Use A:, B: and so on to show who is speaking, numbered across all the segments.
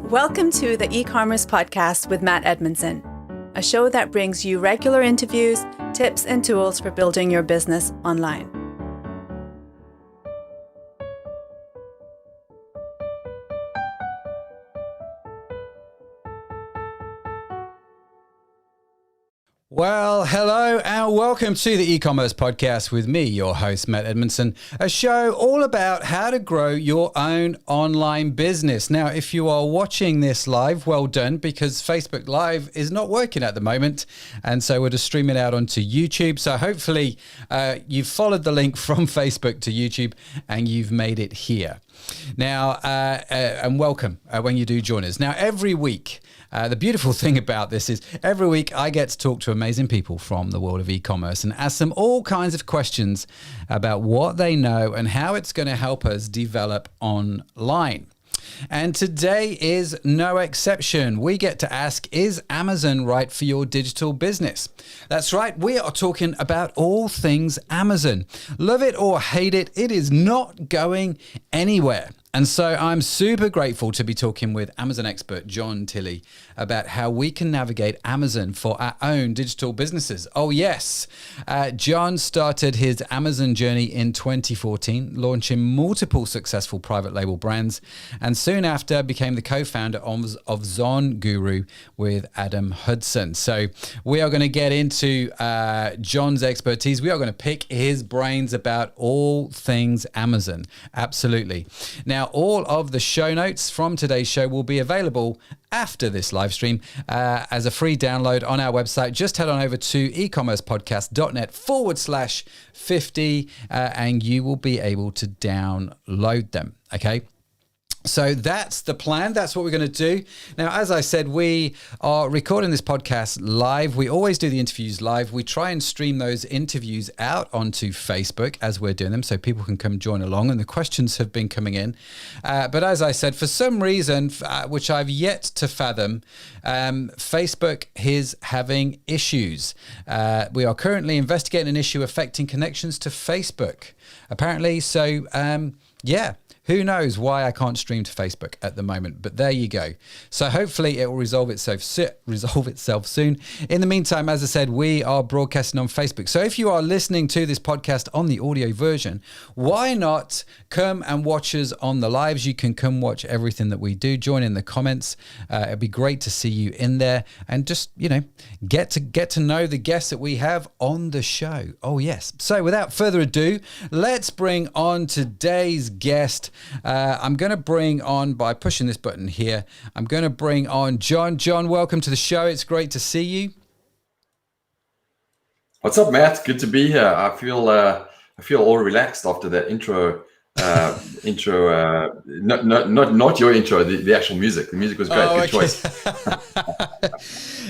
A: Welcome to the e-commerce podcast with Matt Edmondson, a show that brings you regular interviews, tips, and tools for building your business online.
B: Well, hello and welcome to the e-commerce podcast with me, your host, Matt Edmondson, a show all about how to grow your own online business. Now, if you are watching this live, well done, because Facebook Live is not working at the moment. And so we're just streaming out onto YouTube. So hopefully you've followed the link from Facebook to YouTube and you've made it here. Now, and welcome when you do join us. Now, every week, the beautiful thing about this is every week I get to talk to amazing people from the world of e-commerce and ask them all kinds of questions about what they know and how it's going to help us develop online. And today is no exception. We get to ask, is Amazon right for your digital business? That's right. We are talking about all things Amazon. Love it or hate it, it is not going anywhere. And so I'm super grateful to be talking with Amazon expert John Tilley about how we can navigate Amazon for our own digital businesses. Oh yes, John started his Amazon journey in 2014, launching multiple successful private label brands, and soon after became the co-founder of ZonGuru with Adam Hudson. So we are going to get into John's expertise. We are going to pick his brains about all things Amazon. Absolutely. Now, all of the show notes from today's show will be available after this live stream as a free download on our website. Just head on over to ecommercepodcast.net/50 and you will be able to download them. Okay. So that's the plan. That's what we're going to do. Now, as I said, we are recording this podcast live. We always do the interviews live. We try and stream those interviews out onto Facebook as we're doing them so people can come join along. And the questions have been coming in. But as I said, for some reason, which I've yet to fathom, Facebook is having issues. We are currently investigating an issue affecting connections to Facebook, apparently. So, yeah. Who knows why I can't stream to Facebook at the moment, but there you go. So hopefully it will resolve itself soon. In the meantime, as I said, we are broadcasting on Facebook. So if you are listening to this podcast on the audio version, why not come and watch us on the lives? You can come watch everything that we do. Join in the comments. It'd be great to see you in there and just, get to know the guests that we have on the show. Oh yes. So without further ado, let's bring on today's guest. I'm going to bring on, by pushing this button here, I'm going to bring on John. John, welcome to the show. It's great to see you.
C: What's up, Matt? Good to be here. I feel all relaxed after that intro. Not your intro, the actual music. The music was great. Good choice.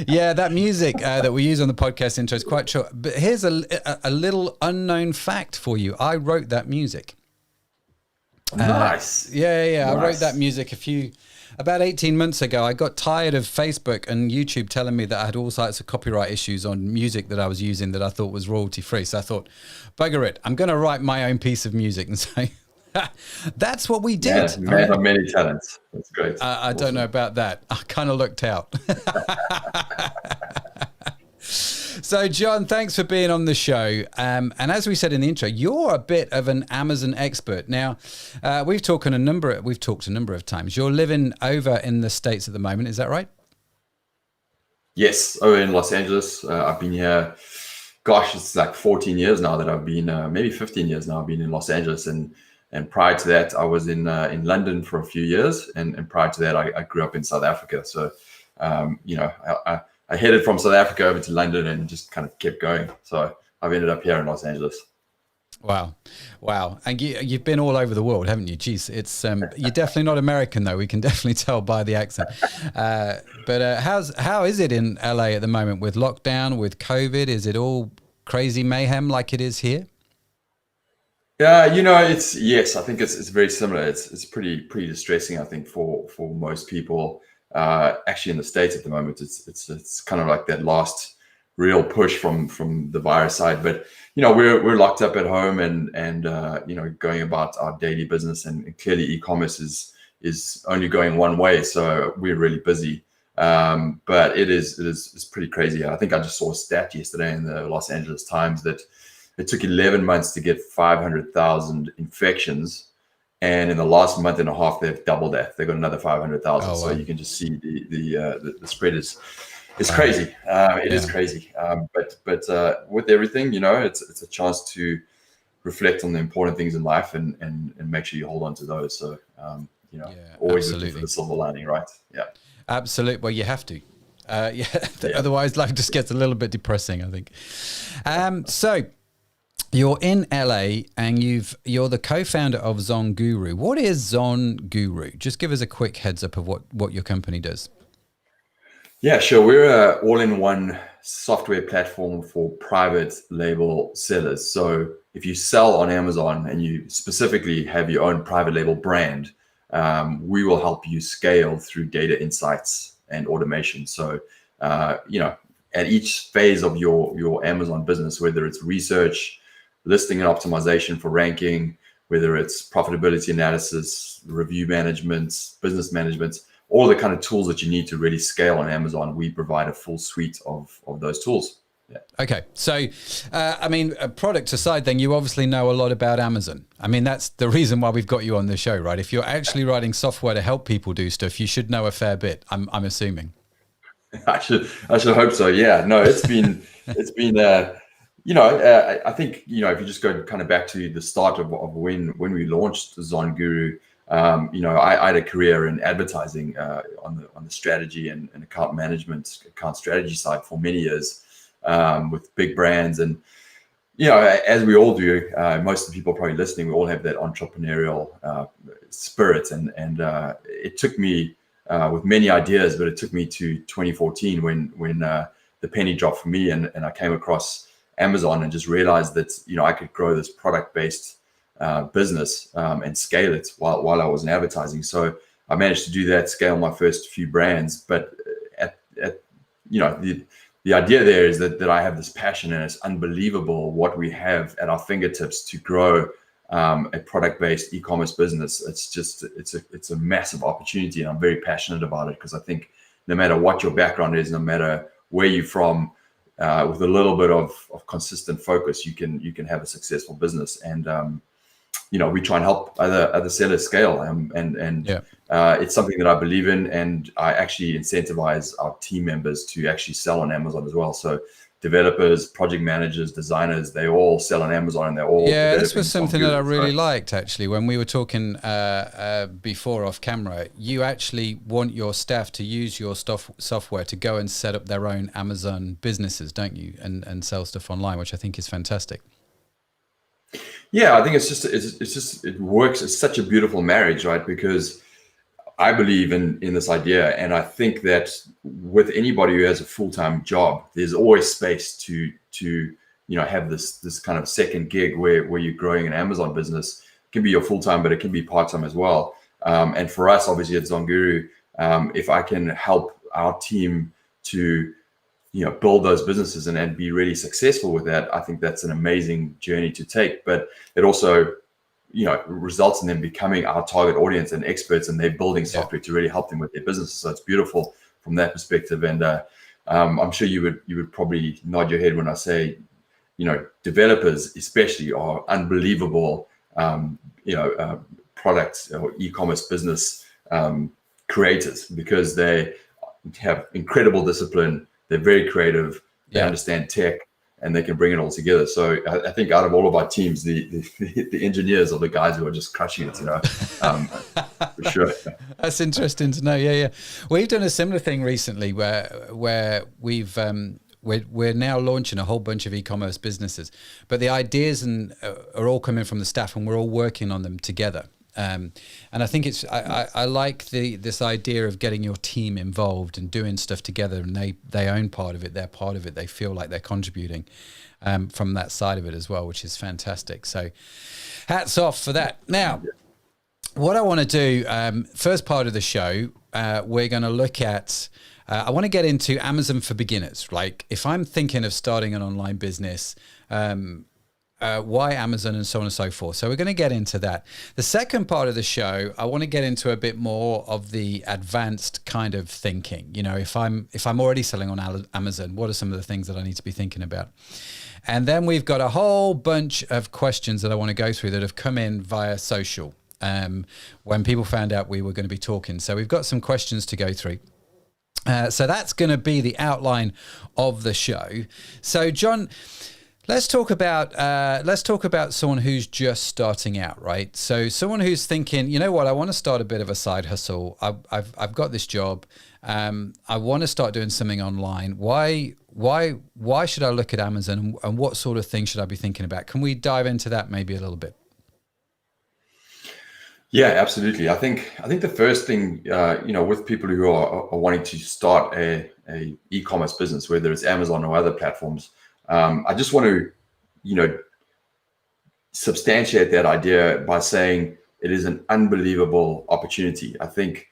B: Yeah, that music that we use on the podcast intro is quite short. But here's a little unknown fact for you. I wrote that music.
C: Nice.
B: Yeah.
C: Nice.
B: I wrote that music about 18 months ago. I got tired of Facebook and YouTube telling me that I had all sorts of copyright issues on music that I was using that I thought was royalty free. So I thought, bugger it, I'm going to write my own piece of music. And so that's what we did.
C: Yeah, man of many talents. That's great.
B: I don't know about that. I kind of looked out. So, John, thanks for being on the show. And as we said in the intro, you're a bit of an Amazon expert. Now, we've talked a number of times. You're living over in the States at the moment. Is that right?
C: Yes, over in Los Angeles. I've been here. Gosh, it's like 14 years now that I've been. Maybe 15 years now I've been in Los Angeles. And prior to that, I was in London for a few years. And prior to that, I grew up in South Africa. So, I headed from South Africa over to London and just kind of kept going. So I've ended up here in Los Angeles.
B: Wow. And you've been all over the world, haven't you? Jeez, it's you're definitely not American, though. We can definitely tell by the accent. But how is it in LA at the moment with lockdown, with COVID? Is it all crazy mayhem like it is here?
C: Yeah, I think it's very similar. It's pretty distressing, I think, for most people. Actually, in the States at the moment, it's kind of like that last real push from the virus side. But we're locked up at home and going about our daily business, and clearly e-commerce is only going one way, so we're really busy. But it's pretty crazy. I think I just saw a stat yesterday in the Los Angeles Times that it took 11 months to get 500,000 infections, and in the last month and a half they've doubled that. They've got another 500,000.
B: Wow.
C: So you can just see the spread is crazy. It is crazy. But with everything, it's a chance to reflect on the important things in life and make sure you hold on to those. So always looking for the silver lining, right? Yeah.
B: Absolutely. Well, you have to. Otherwise life just gets a little bit depressing, I think. So you're in LA and you're the co-founder of ZonGuru. What is ZonGuru? Just give us a quick heads up of what your company does.
C: Yeah, sure. We're an all-in-one software platform for private label sellers. So if you sell on Amazon and you specifically have your own private label brand, we will help you scale through data insights and automation. So, at each phase of your Amazon business, whether it's research, listing and optimization for ranking, whether it's profitability analysis, review management, business management, all the kind of tools that you need to really scale on Amazon, we provide a full suite of those tools. Yeah.
B: Okay. So, products aside, then you obviously know a lot about Amazon. I mean, that's the reason why we've got you on the show, right? If you're actually writing software to help people do stuff, you should know a fair bit. I'm assuming.
C: I should hope so. Yeah. No, it's been, I think, if you just go kind of back to the start of when we launched ZonGuru, I had a career in advertising on the strategy and account management, account strategy side for many years. With big brands, and as we all do, most of the people probably listening, we all have that entrepreneurial spirit, and it took me with many ideas, but it took me to 2014 when the penny dropped for me, and I came across Amazon and just realized that I could grow this product-based business and scale it while I was in advertising. So I managed to do that, scale my first few brands, but the idea there is that I have this passion, and it's unbelievable what we have at our fingertips to grow a product-based e-commerce business. It's a massive opportunity, and I'm very passionate about it because I think no matter what your background is, no matter where you're from, with a little bit of consistent focus, you can have a successful business. And we try and help other sellers scale, it's something that I believe in, and I actually incentivize our team members to actually sell on Amazon as well. So developers, project managers, designers, they all sell on Amazon, and they're all
B: this was something that I really liked, actually. When we were talking before off camera, you actually want your staff to use your software to go and set up their own Amazon businesses, don't you, and sell stuff online, which I think is fantastic.
C: Yeah, I think it works. It's such a beautiful marriage, right? Because I believe in this idea, and I think that with anybody who has a full-time job, there's always space to have this kind of second gig where you're growing an Amazon business. It can be your full-time, but it can be part-time as well. And for us, obviously at ZonGuru, if I can help our team to build those businesses and be really successful with that, I think that's an amazing journey to take. But it also results in them becoming our target audience and experts, and they're building software to really help them with their businesses. So it's beautiful from that perspective. And I'm sure you would probably nod your head when I say, developers especially are unbelievable, product or e-commerce business creators, because they have incredible discipline. They're very creative. They understand tech, and they can bring it all together. So I think out of all of our teams, the engineers are the guys who are just crushing it, for sure.
B: That's interesting to know. Yeah. We've done a similar thing recently where we've we're now launching a whole bunch of e-commerce businesses, but the ideas are all coming from the staff, and we're all working on them together. And I think I like this idea of getting your team involved and doing stuff together, and they own part of it, they're part of it, they feel like they're contributing from that side of it as well, which is fantastic. So hats off for that. Now, what I want to do, first part of the show, we're going to look at I want to get into Amazon for beginners. Like if I'm thinking of starting an online business, why Amazon and so on and so forth. So we're going to get into that. The second part of the show, I want to get into a bit more of the advanced kind of thinking. You know, if I'm already selling on Amazon, what are some of the things that I need to be thinking about? And then we've got a whole bunch of questions that I want to go through that have come in via social when people found out we were going to be talking. So we've got some questions to go through. So that's going to be the outline of the show. So John, let's talk about someone who's just starting out, right? So someone who's thinking, you know what, I want to start a bit of a side hustle. I've got this job. I want to start doing something online. Why should I look at Amazon, and what sort of things should I be thinking about? Can we dive into that maybe a little bit?
C: Yeah, absolutely. I think the first thing, with people who are wanting to start a e-commerce business, whether it's Amazon or other platforms, I just want to, substantiate that idea by saying it is an unbelievable opportunity. I think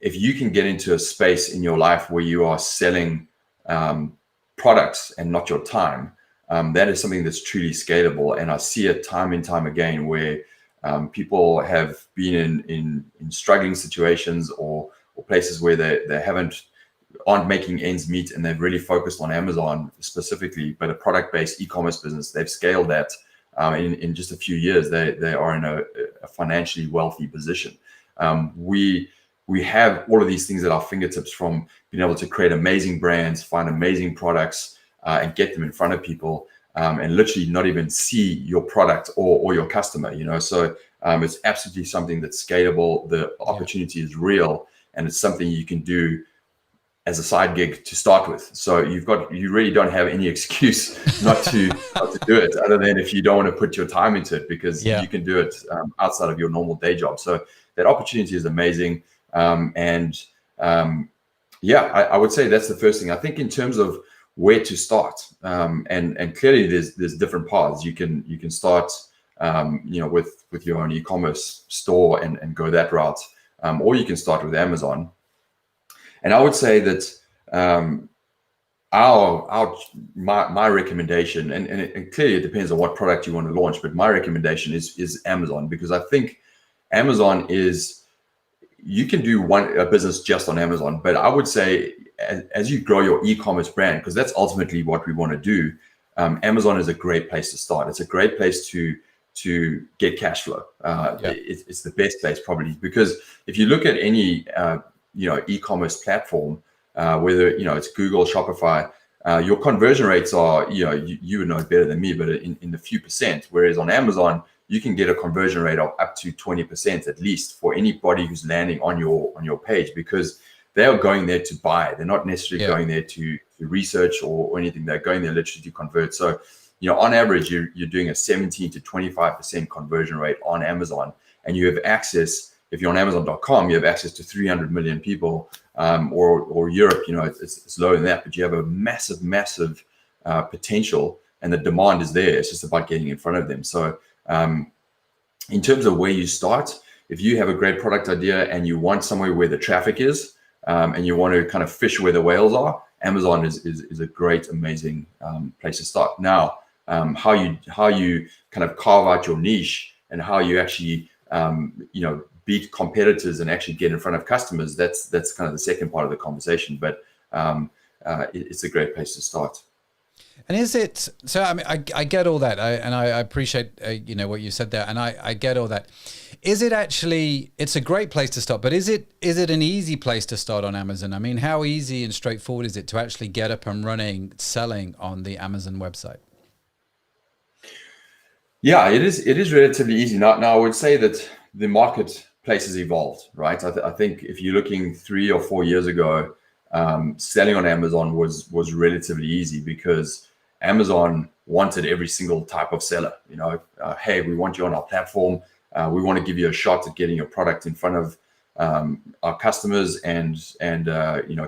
C: if you can get into a space in your life where you are selling products and not your time, that is something that's truly scalable. And I see it time and time again where people have been in struggling situations or places where they aren't making ends meet, and they've really focused on Amazon specifically, but a product-based e-commerce business. They've scaled that in just a few years. They are in a financially wealthy position. We have all of these things at our fingertips, from being able to create amazing brands, find amazing products, and get them in front of people. And literally not even see your product or your customer, So it's absolutely something that's scalable. The opportunity is real, and it's something you can do as a side gig to start with. So you really don't have any excuse not to do it, other than if you don't want to put your time into it, because you can do it outside of your normal day job. So that opportunity is amazing. I would say that's the first thing. I think in terms of where to start, and clearly there's different paths. You can start with your own e-commerce store and go that route, or you can start with Amazon. And I would say that my recommendation, and clearly it depends on what product you want to launch, but my recommendation is Amazon, because I think Amazon is, you can do a business just on Amazon, but I would say as you grow your e-commerce brand, because that's ultimately what we want to do, Amazon is a great place to start. It's a great place to get cash flow. It's the best place probably, because if you look at any e-commerce platform, whether it's Google, Shopify, your conversion rates are, you would know it better than me, but in the few percent. Whereas on Amazon, you can get a conversion rate of up to 20% at least for anybody who's landing on your page, because they are going there to buy. They're not necessarily going there to research or anything. They're going there literally to convert. So, on average, you're doing a 17 to 25% conversion rate on Amazon, and you have access. If you're on Amazon.com, you have access to 300 million people, or Europe. It's lower than that, but you have a massive potential, and the demand is there. It's just about getting in front of them. So, in terms of where you start, if you have a great product idea and you want somewhere where the traffic is, and you want to kind of fish where the whales are, Amazon is a great, amazing place to start. Now, how you kind of carve out your niche and how you actually beat competitors and actually get in front of customers, that's kind of the second part of the conversation. But it's a great place to start.
B: And is it, so I mean, I get all that, and I appreciate what you said there, and I get all that. Is it actually, it's a great place to start, but is it an easy place to start on Amazon? I mean, how easy and straightforward is it to actually get up and running, selling on the Amazon website?
C: Yeah, it is relatively easy. Now I would say that the marketplace has evolved, right? I think if you're looking 3 or 4 years ago, selling on Amazon was relatively easy, because Amazon wanted every single type of seller. Hey, we want you on our platform. We want to give you a shot at getting your product in front of our customers, and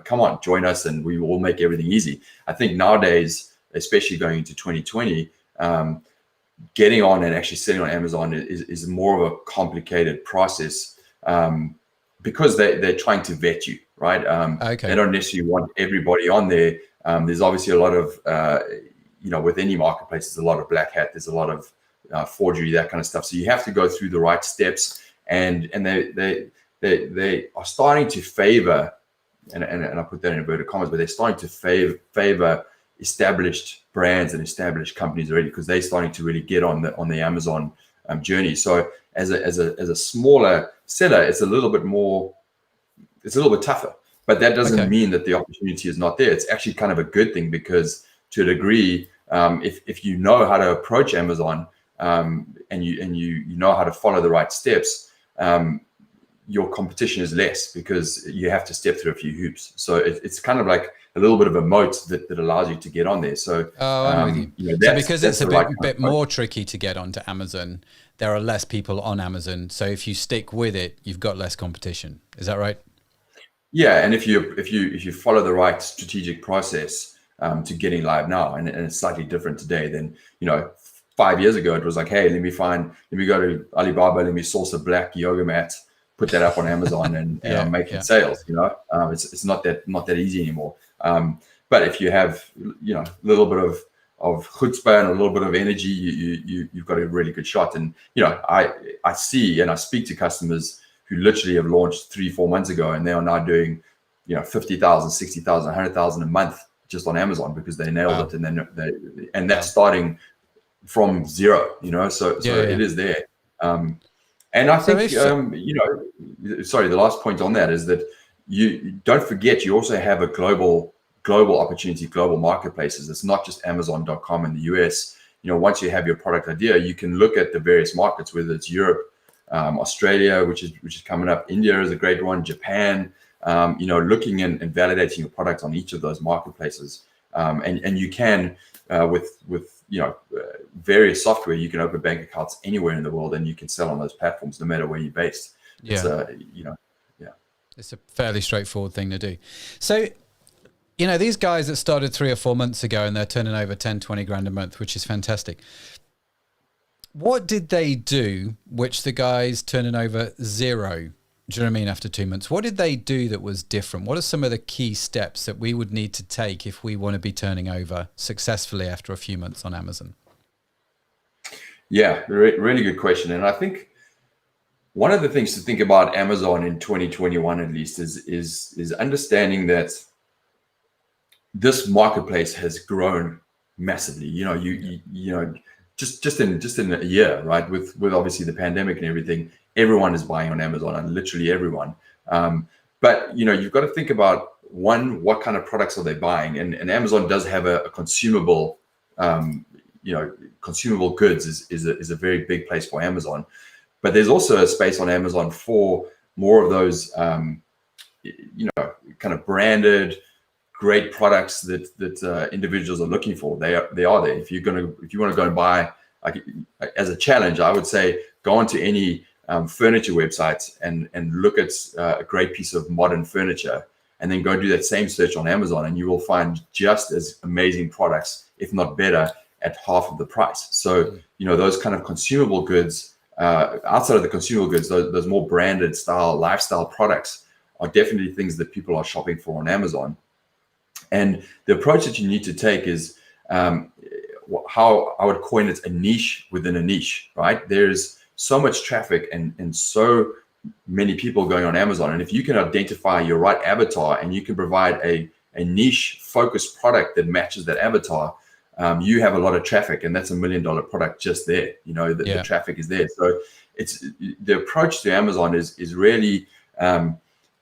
C: come on, join us, and we will make everything easy. I think nowadays, especially going into 2020, getting on and actually selling on Amazon is more of a complicated process, because they're trying to vet you, right?
B: Okay.
C: They don't necessarily want everybody on there. There's obviously a lot of, with any marketplace, there's a lot of black hat. There's a lot of forgery, that kind of stuff. So you have to go through the right steps, and they are starting to favor, and I put that in inverted commas, but they're starting to favor established brands and established companies already, because they're starting to really get on the Amazon journey. So as a smaller seller, it's a little bit tougher, but that doesn't mean that the opportunity is not there. It's actually kind of a good thing, because to a degree, if you know how to approach Amazon, and you know how to follow the right steps, your competition is less, because you have to step through a few hoops. So it's kind of like a little bit of a moat that allows you to get on there. So,
B: I'm with you. So because it's a bit more tricky to get onto Amazon, there are less people on Amazon. So if you stick with it, you've got less competition. Is that right?
C: Yeah, and if you follow the right strategic process to getting live now, and it's slightly different today than 5 years ago. It was like, hey, let me go to Alibaba, let me source a black yoga mat, put that up on Amazon, and I'm making sales. It's not that easy anymore. But if you have a little bit of chutzpah and a little bit of energy, you've got a really good shot. And I see and I speak to customers who literally have launched 3-4 months ago, and they are now doing 50,000, 60,000, 100,000 a month just on Amazon, because they nailed it. And then that's starting from zero. So it is there. And I think, sorry, the last point on that is that you don't forget, you also have a global opportunity, global marketplaces. It's not just Amazon.com in the US. Once you have your product idea, you can look at the various markets, whether it's Europe, Australia, which is coming up. India is a great one. Japan, looking and validating your product on each of those marketplaces. And you can, with various software, you can open bank accounts anywhere in the world, and you can sell on those platforms no matter where you're based.
B: It's a fairly straightforward thing to do. So, these guys that started 3 or 4 months ago, and they're turning over 10, 20 grand a month, which is fantastic. What did they do, which the guys turning over 0? Do you know what I mean? After 2 months, what did they do that was different? What are some of the key steps that we would need to take if we want to be turning over successfully after a few months on Amazon?
C: Yeah, really good question. And I think one of the things to think about Amazon in 2021, at least, is understanding that this marketplace has grown massively. Just in a year, right? With obviously the pandemic and everything, everyone is buying on Amazon, and literally everyone. But you've got to think about, one, what kind of products are they buying? And Amazon does have a consumable, consumable goods is a very big place for Amazon. But there's also a space on Amazon for more of those, kind of branded, great products that individuals are looking for. They are there. If you want to go and buy, as a challenge, I would say go onto any furniture websites and look at a great piece of modern furniture, and then go do that same search on Amazon, and you will find just as amazing products, if not better, at half of the price. So those kind of consumable goods, outside of the consumable goods, those more branded style lifestyle products are definitely things that people are shopping for on Amazon. And the approach that you need to take is how I would coin it, a niche within a niche, right? There's so much traffic and so many people going on Amazon. And if you can identify your right avatar, and you can provide a niche focused product that matches that avatar, you have a lot of traffic, and that's $1 million product just there. The traffic is there. So it's the approach to Amazon is really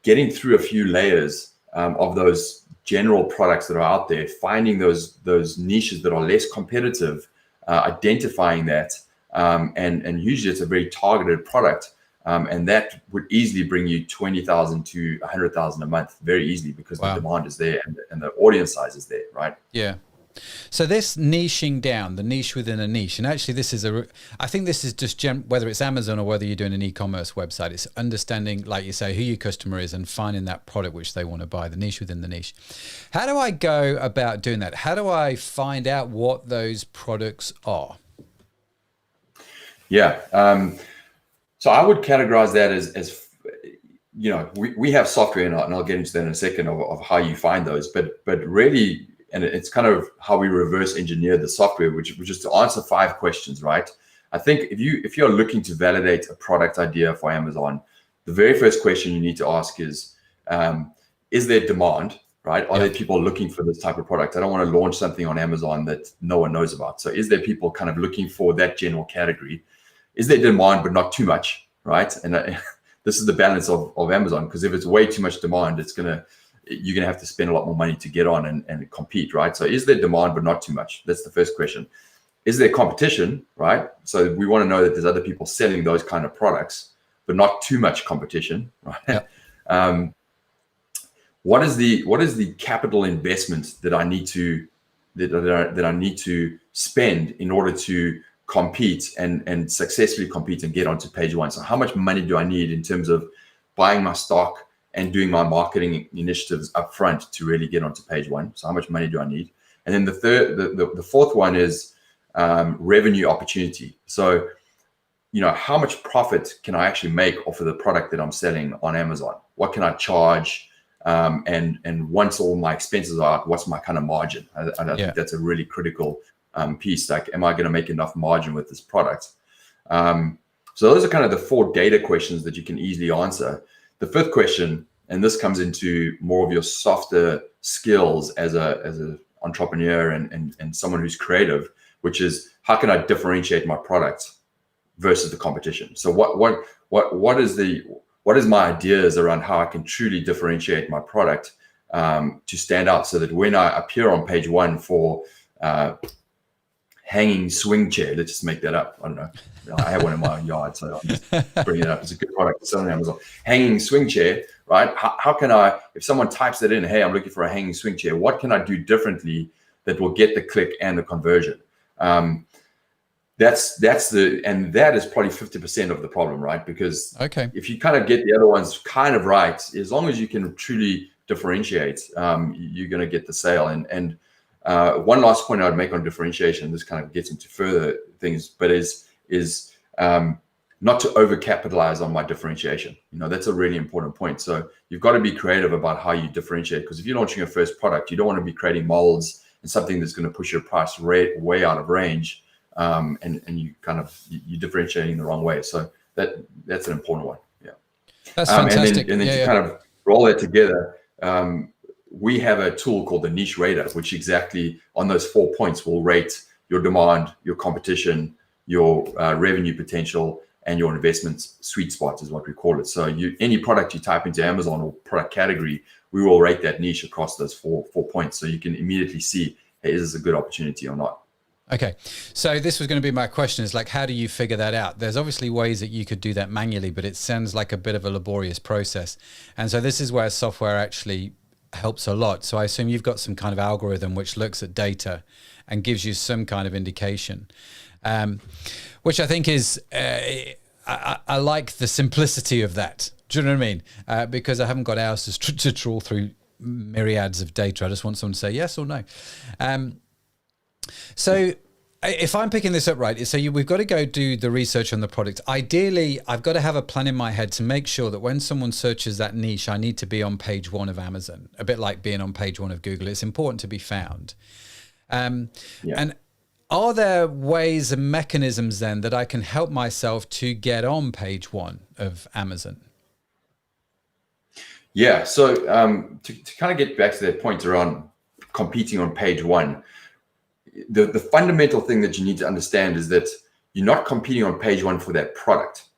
C: getting through a few layers of those general products that are out there, finding those niches that are less competitive, identifying that, and usually it's a very targeted product, and that would easily bring you 20,000 to 100,000 a month very easily, because the demand is there and the audience size is there, right?
B: Yeah. So this niching down, the niche within a niche, and actually I think this is just whether it's Amazon or whether you're doing an e-commerce website, it's understanding, like you say, who your customer is and finding that product which they want to buy, the niche within the niche. How do I go about doing that? How do I find out what those products are? Yeah.
C: So I would categorize that as we have software, and I'll get into that in a second of how you find those, but really, and it's kind of how we reverse engineer the software, which is to answer 5 questions, right? I think if you're looking to validate a product idea for Amazon, the very first question you need to ask is there demand, right? Are there people looking for this type of product? I don't want to launch something on Amazon that no one knows about. So is there people kind of looking for that general category? Is there demand, but not too much, right? And this is the balance of Amazon, because if it's way too much demand, you're gonna have to spend a lot more money to get on and compete, right? So is there demand, but not too much? That's the first question. Is there competition, right? So we want to know that there's other people selling those kind of products, but not too much competition, right? Yeah. What is the capital investment that I need to that I need to spend in order to compete and successfully compete and get onto page 1? So how much money do I need in terms of buying my stock and doing my marketing initiatives up front to really get onto page 1? So how much money do I need? And then the fourth one is revenue opportunity. So, how much profit can I actually make off of the product that I'm selling on Amazon? What can I charge? And once all my expenses are out, what's my kind of margin? I think that's a really critical piece. Like, am I going to make enough margin with this product? So those are kind of the 4 data questions that you can easily answer. The 5th question, and this comes into more of your softer skills as a entrepreneur and someone who's creative, which is, how can I differentiate my product versus the competition? So what is my ideas around how I can truly differentiate my product to stand out, so that when I appear on page 1 for hanging swing chair, let's just make that up. I don't know. I have one in my yard, so I'm just bringing it up. It's a good product to sell on Amazon. Hanging swing chair, right? How can I, if someone types that in, hey, I'm looking for a hanging swing chair, what can I do differently that will get the click and the conversion? That is probably 50% of the problem, right? Because if you kind of get the other ones kind of right, as long as you can truly differentiate, you're going to get the sale. And one last point I would make on differentiation, this kind of gets into further things, but is not to overcapitalize on my differentiation. That's a really important point. So you've got to be creative about how you differentiate, because if you're launching your first product, you don't want to be creating molds and something that's going to push your price way out of range. And you're differentiating the wrong way. So that's an important one. Yeah.
B: That's fantastic.
C: And then to kind of roll that together, we have a tool called the niche rater, which exactly on those 4 points will rate your demand, your competition, your revenue potential, and your investment sweet spot is what we call it. So any product you type into Amazon or product category, we will rate that niche across those four points. So you can immediately see, hey, is this a good opportunity or not?
B: Okay. So this was going to be my question, is like, how do you figure that out? There's obviously ways that you could do that manually, but it sounds like a bit of a laborious process. And so this is where software actually helps a lot. So I assume you've got some kind of algorithm which looks at data and gives you some kind of indication, which I think is, I like the simplicity of that. Do you know what I mean? Because I haven't got hours to trawl through myriads of data. I just want someone to say yes or no. So if I'm picking this up right, so we've got to go do the research on the product. Ideally, I've got to have a plan in my head to make sure that when someone searches that niche, I need to be on page 1 of Amazon, a bit like being on page 1 of Google. It's important to be found. And are there ways and mechanisms then that I can help myself to get on page 1 of Amazon?
C: Yeah. So to kind of get back to that point around competing on page 1, the fundamental thing that you need to understand is that you're not competing on page 1 for that product.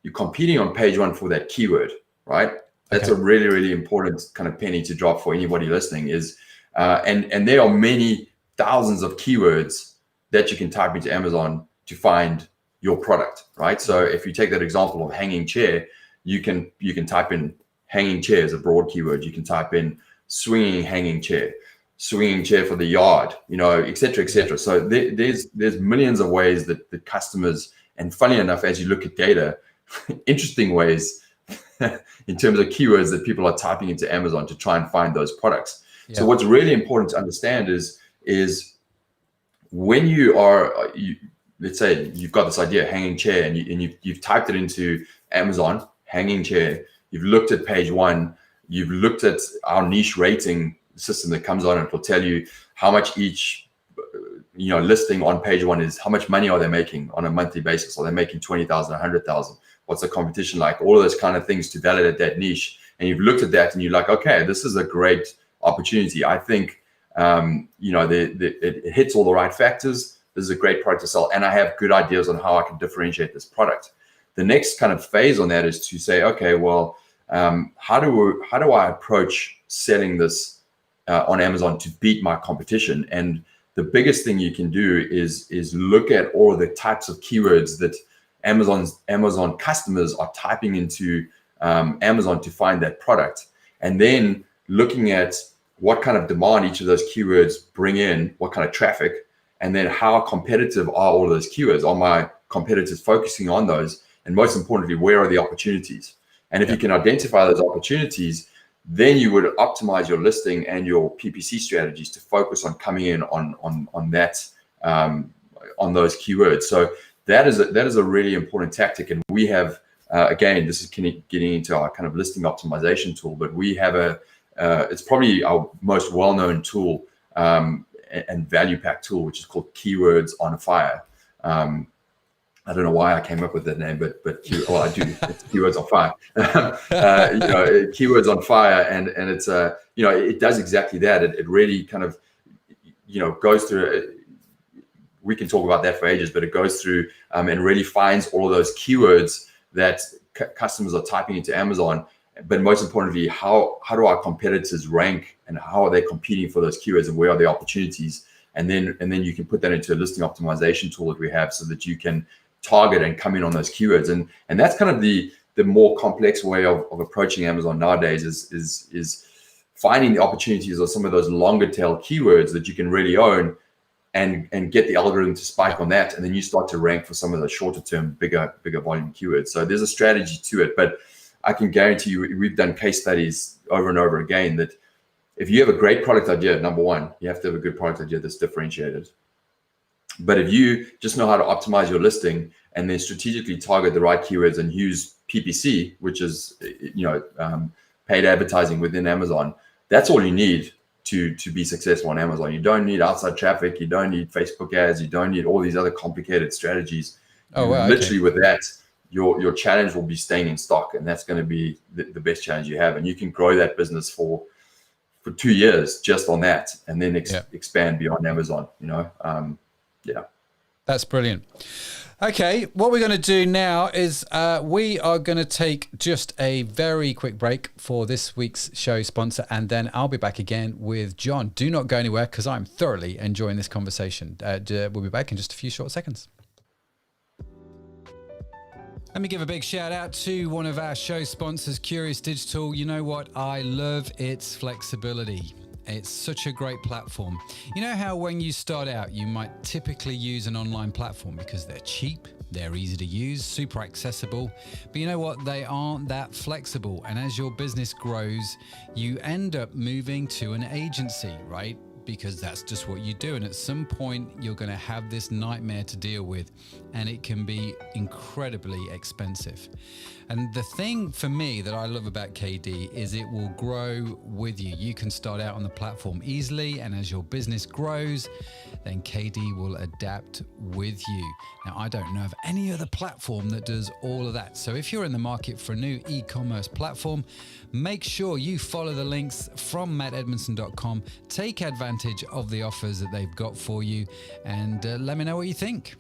C: You're competing on page 1 for that keyword, right? That's a really, really important kind of penny to drop for anybody listening is, and there are many thousands of keywords that you can type into Amazon to find your product, right? So if you take that example of hanging chair, you can type in hanging chair as a broad keyword. You can type in swinging hanging chair for the yard, et cetera, et cetera. So there's millions of ways that the customers, and funny enough, as you look at data, interesting ways in terms of keywords that people are typing into Amazon to try and find those products. Yeah. So what's really important to understand is when let's say you've got this idea, hanging chair, and you've typed it into Amazon, hanging chair, you've looked at page one, you've looked at our niche rating system that comes on, and it will tell you how much each listing on page one is, how much money are they making on a monthly basis? Are they making 20,000, 100,000? What's the competition like? All of those kind of things to validate that niche. And you've looked at that and you're like, okay, this is a great opportunity. I think, it hits all the right factors. This is a great product to sell. And I have good ideas on how I can differentiate this product. The next kind of phase on that is to say, okay, well, how do I approach selling this on Amazon to beat my competition? And the biggest thing you can do is look at all of the types of keywords that Amazon customers are typing into Amazon to find that product, and then looking at what kind of demand each of those keywords bring in, what kind of traffic, and then how competitive are all of those keywords? Are my competitors focusing on those? And most importantly, where are the opportunities? And if you can identify those opportunities, then you would optimize your listing and your PPC strategies to focus on coming in on that on those keywords. So that is a really important tactic. And we have again, this is getting into our kind of listing optimization tool, but we have it's probably our most well-known tool and value pack tool, which is called Keywords on Fire. I don't know why I came up with that name, but I do. It's Keywords on Fire. Keywords on Fire, and it's it does exactly that. It really kind of goes through. We can talk about that for ages, but it goes through and really finds all of those keywords that customers are typing into Amazon. But most importantly, how do our competitors rank, and how are they competing for those keywords, and where are the opportunities? And then you can put that into a listing optimization tool that we have, so that you can target and come in on those keywords. And that's kind of the more complex way of approaching Amazon nowadays is finding the opportunities or some of those longer tail keywords that you can really own, and get the algorithm to spike on that, and then you start to rank for some of the shorter term, bigger volume keywords. So there's a strategy to it, but I can guarantee you, we've done case studies over and over again, that if you have a great product idea, number one, you have to have a good product idea that's differentiated. But if you just know how to optimize your listing and then strategically target the right keywords and use PPC, which is paid advertising within Amazon, that's all you need to be successful on Amazon. You don't need outside traffic. You don't need Facebook ads. You don't need all these other complicated strategies. Oh, wow, literally, with that, your challenge will be staying in stock, and that's going to be the best challenge you have. And you can grow that business for 2 years just on that, and then expand beyond Amazon.
B: That's brilliant. Okay, what we're going to do now is we are going to take just a very quick break for this week's show sponsor, and then I'll be back again with John. Do not go anywhere, because I'm thoroughly enjoying this conversation. We'll be back in just a few short seconds. Let me give a big shout out to one of our show sponsors, Curious Digital. You know what? I love its flexibility. It's such a great platform. You know how when you start out, you might typically use an online platform because they're cheap, they're easy to use, super accessible, but you know what? They aren't that flexible. And as your business grows, you end up moving to an agency, right? Because that's just what you do. And at some point, you're going to have this nightmare to deal with, and it can be incredibly expensive. And the thing for me that I love about KD is it will grow with you. You can start out on the platform easily, and as your business grows, then KD will adapt with you. Now, I don't know of any other platform that does all of that. So if you're in the market for a new e-commerce platform, make sure you follow the links from mattedmondson.com. Take advantage of the offers that they've got for you, and let me know what you think.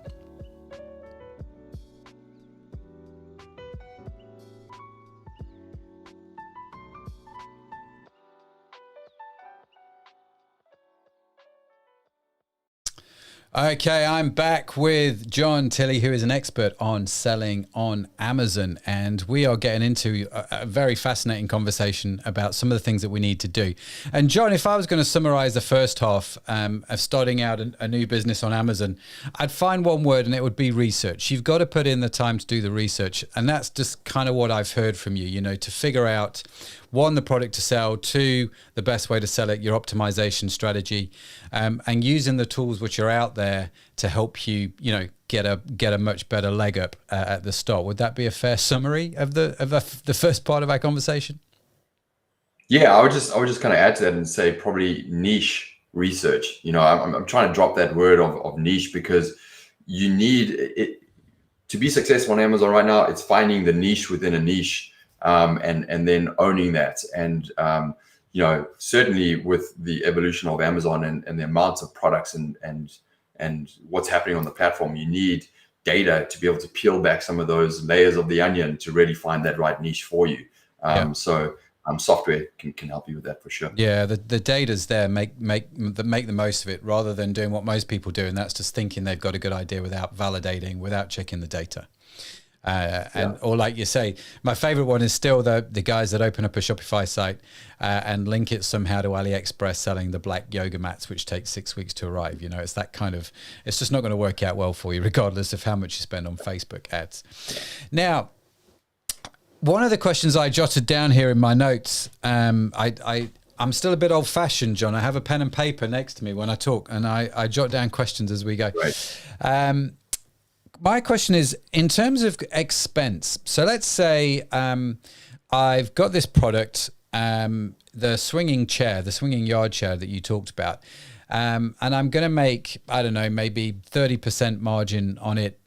B: Okay, I'm back with John Tilley, who is an expert on selling on Amazon, and we are getting into a very fascinating conversation about some of the things that we need to do. And John, if I was going to summarize the first half of starting out a new business on Amazon, I'd find one word, and it would be research. You've got to put in the time to do the research, and that's just kind of what I've heard from you, to figure out, one, the product to sell, two, the best way to sell it, your optimization strategy, and using the tools which are out there to help you, get a much better leg up at the start. Would that be a fair summary of the first part of our conversation?
C: Yeah, I would just kind of add to that and say probably niche research. I'm trying to drop that word of niche, because you need it to be successful on Amazon right now. It's finding the niche within a niche, and then owning that. And certainly with the evolution of Amazon and the amounts of products and what's happening on the platform, you need data to be able to peel back some of those layers of the onion to really find that right niche for you. So software can help you with that for sure.
B: Yeah, the data's there. Make the most of it, rather than doing what most people do, and that's just thinking they've got a good idea without validating, without checking the data. Or like you say, my favorite one is still the guys that open up a Shopify site and link it somehow to AliExpress selling the black yoga mats, which take 6 weeks to arrive. It's that kind of, it's just not going to work out well for you, regardless of how much you spend on Facebook ads. Now, one of the questions I jotted down here in my notes, I'm still a bit old fashioned, John. I have a pen and paper next to me when I talk, and I jot down questions as we go.
C: Right.
B: My question is, in terms of expense, so let's say I've got this product, the swinging yard chair that you talked about, and I'm going to make, I don't know, maybe 30% margin on it,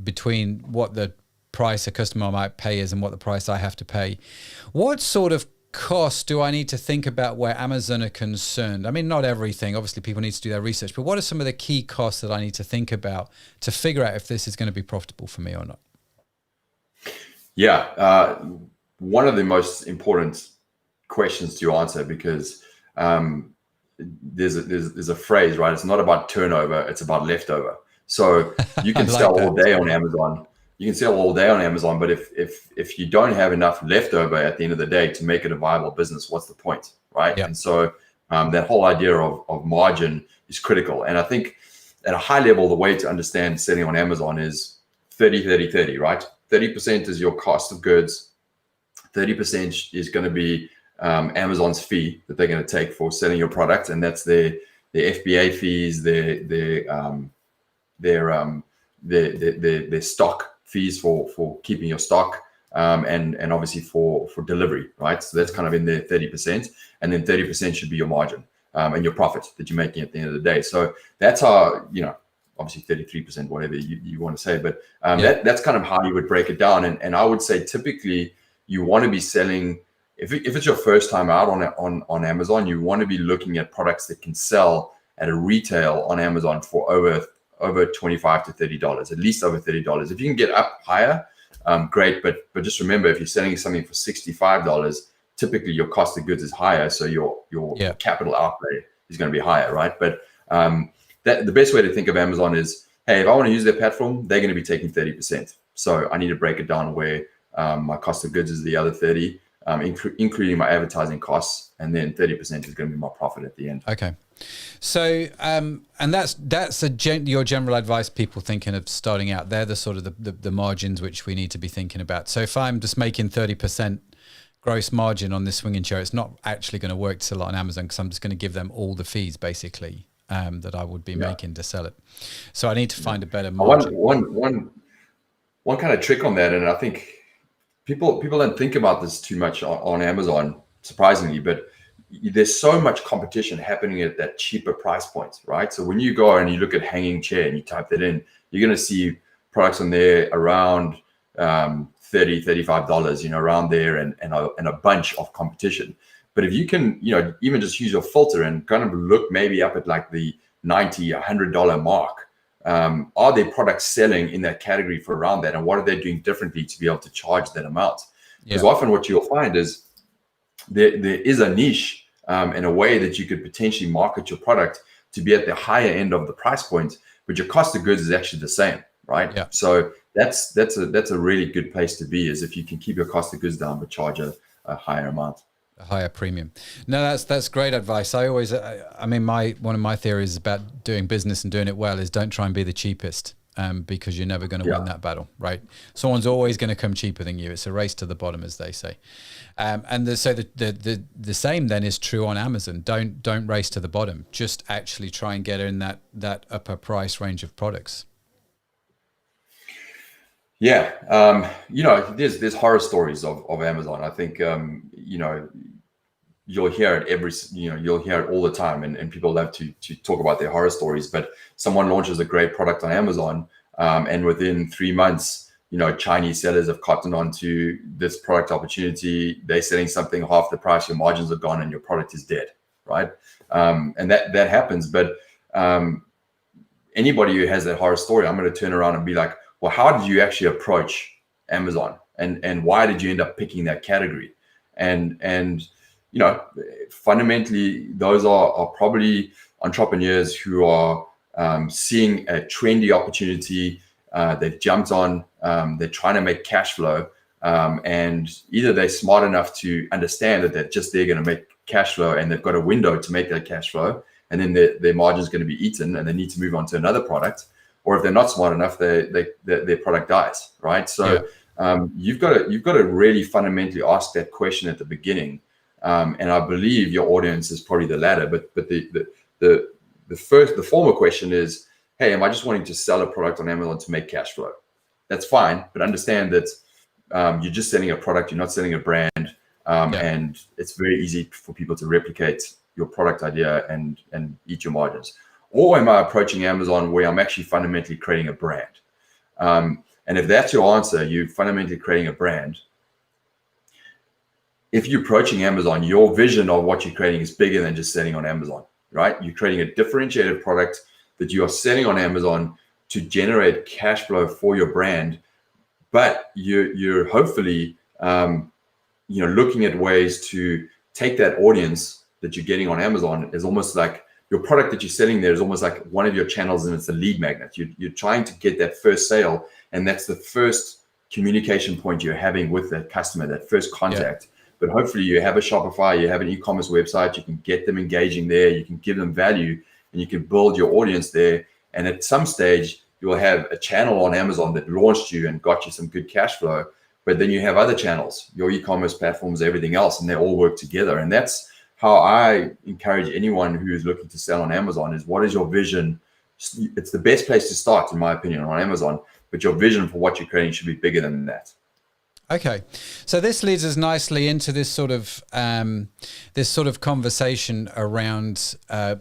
B: between what the price a customer might pay is and what the price I have to pay. What sort of cost do I need to think about where Amazon are concerned? I mean, not everything. Obviously, people need to do their research, but what are some of the key costs that I need to think about to figure out if this is going to be profitable for me or not?
C: Yeah, one of the most important questions to answer, because there's a phrase, right? It's not about turnover; it's about leftover. So you can sell all day on Amazon. You can sell all day on Amazon, but if you don't have enough leftover at the end of the day to make it a viable business, what's the point, right? Yep. And so that whole idea of margin is critical. And I think at a high level, the way to understand selling on Amazon is 30, right? 30% is your cost of goods. 30% is going to be Amazon's fee that they're going to take for selling your product, and that's their FBA fees, their stock fees for keeping your stock, and obviously for delivery, right? So that's kind of in there 30%, and then 30% should be your margin and your profit that you're making at the end of the day. So that's how, obviously 33%, whatever you want to say, but that's kind of how you would break it down. And I would say typically you want to be selling, if it's your first time out on Amazon, you want to be looking at products that can sell at a retail on Amazon for over $25 to $30, at least over $30. If you can get up higher, great. But just remember, if you're selling something for $65, typically your cost of goods is higher, so your capital outlay is going to be higher, right? But the best way to think of Amazon is, hey, if I want to use their platform, they're going to be taking 30%. So I need to break it down where my cost of goods is the other 30, including my advertising costs, and then 30% is going to be my profit at the end.
B: Okay. So, and that's your general advice, people thinking of starting out. They're the sort of the margins which we need to be thinking about. So if I'm just making 30% gross margin on this swinging chair, it's not actually going to work to sell it on Amazon, because I'm just going to give them all the fees basically that I would be making to sell it. So I need to find a better margin.
C: One kind of trick on that, and I think people don't think about this too much on Amazon, surprisingly, but there's so much competition happening at that cheaper price point, right? So when you go and you look at hanging chair and you type that in, you're going to see products on there around $30, $35, around there, and a bunch of competition. But if you can, even just use your filter and kind of look maybe up at like the $90, $100 mark, are there products selling in that category for around that? And what are they doing differently to be able to charge that amount? Because often what you'll find is there is a niche in a way that you could potentially market your product to be at the higher end of the price point, but your cost of goods is actually the same, right? Yeah. So that's a really good place to be, is if you can keep your cost of goods down but charge a higher amount. A
B: higher premium. No, that's great advice. I always, one of my theories about doing business and doing it well is don't try and be the cheapest, because you're never going to win that battle, right? Someone's always going to come cheaper than you. It's a race to the bottom, as they say. So the same then is true on Amazon. Don't race to the bottom. Just actually try and get in that upper price range of products.
C: Yeah, there's horror stories of Amazon. I think you'll hear it you'll hear it all the time, and people love to talk about their horror stories. But someone launches a great product on Amazon, and within 3 months, Chinese sellers have cottoned onto this product opportunity. They're selling something half the price, your margins are gone, and your product is dead, right? And that happens. But anybody who has that horror story, I'm going to turn around and be like, well, how did you actually approach Amazon, and why did you end up picking that category? And fundamentally, those are probably entrepreneurs who are seeing a trendy opportunity. They've jumped on. They're trying to make cash flow, and either they're smart enough to understand that they're going to make cash flow, and they've got a window to make that cash flow, and then their margin is going to be eaten, and they need to move on to another product. Or if they're not smart enough, their product dies, right? So you've got to really fundamentally ask that question at the beginning, and I believe your audience is probably the latter. But the former question is, hey, am I just wanting to sell a product on Amazon to make cash flow? That's fine, but understand that you're just selling a product, you're not selling a brand, and it's very easy for people to replicate your product idea and eat your margins. Or am I approaching Amazon where I'm actually fundamentally creating a brand? And if that's your answer, you're fundamentally creating a brand. If you're approaching Amazon, your vision of what you're creating is bigger than just selling on Amazon, right? You're creating a differentiated product that you are selling on Amazon to generate cash flow for your brand. But you're hopefully looking at ways to take that audience that you're getting on Amazon is almost like your product that you're selling there is almost like one of your channels, and it's a lead magnet. You're trying to get that first sale, and that's the first communication point you're having with that customer, that first contact. But hopefully you have a Shopify, you have an e-commerce website, you can get them engaging there, you can give them value, and you can build your audience there. And at some stage, you will have a channel on Amazon that launched you and got you some good cash flow. But then you have other channels, your e-commerce platforms, everything else, and they all work together. And that's how I encourage anyone who is looking to sell on Amazon is, what is your vision? It's the best place to start, in my opinion, on Amazon, but your vision for what you're creating should be bigger than that.
B: Okay, so this leads us nicely into this sort of conversation around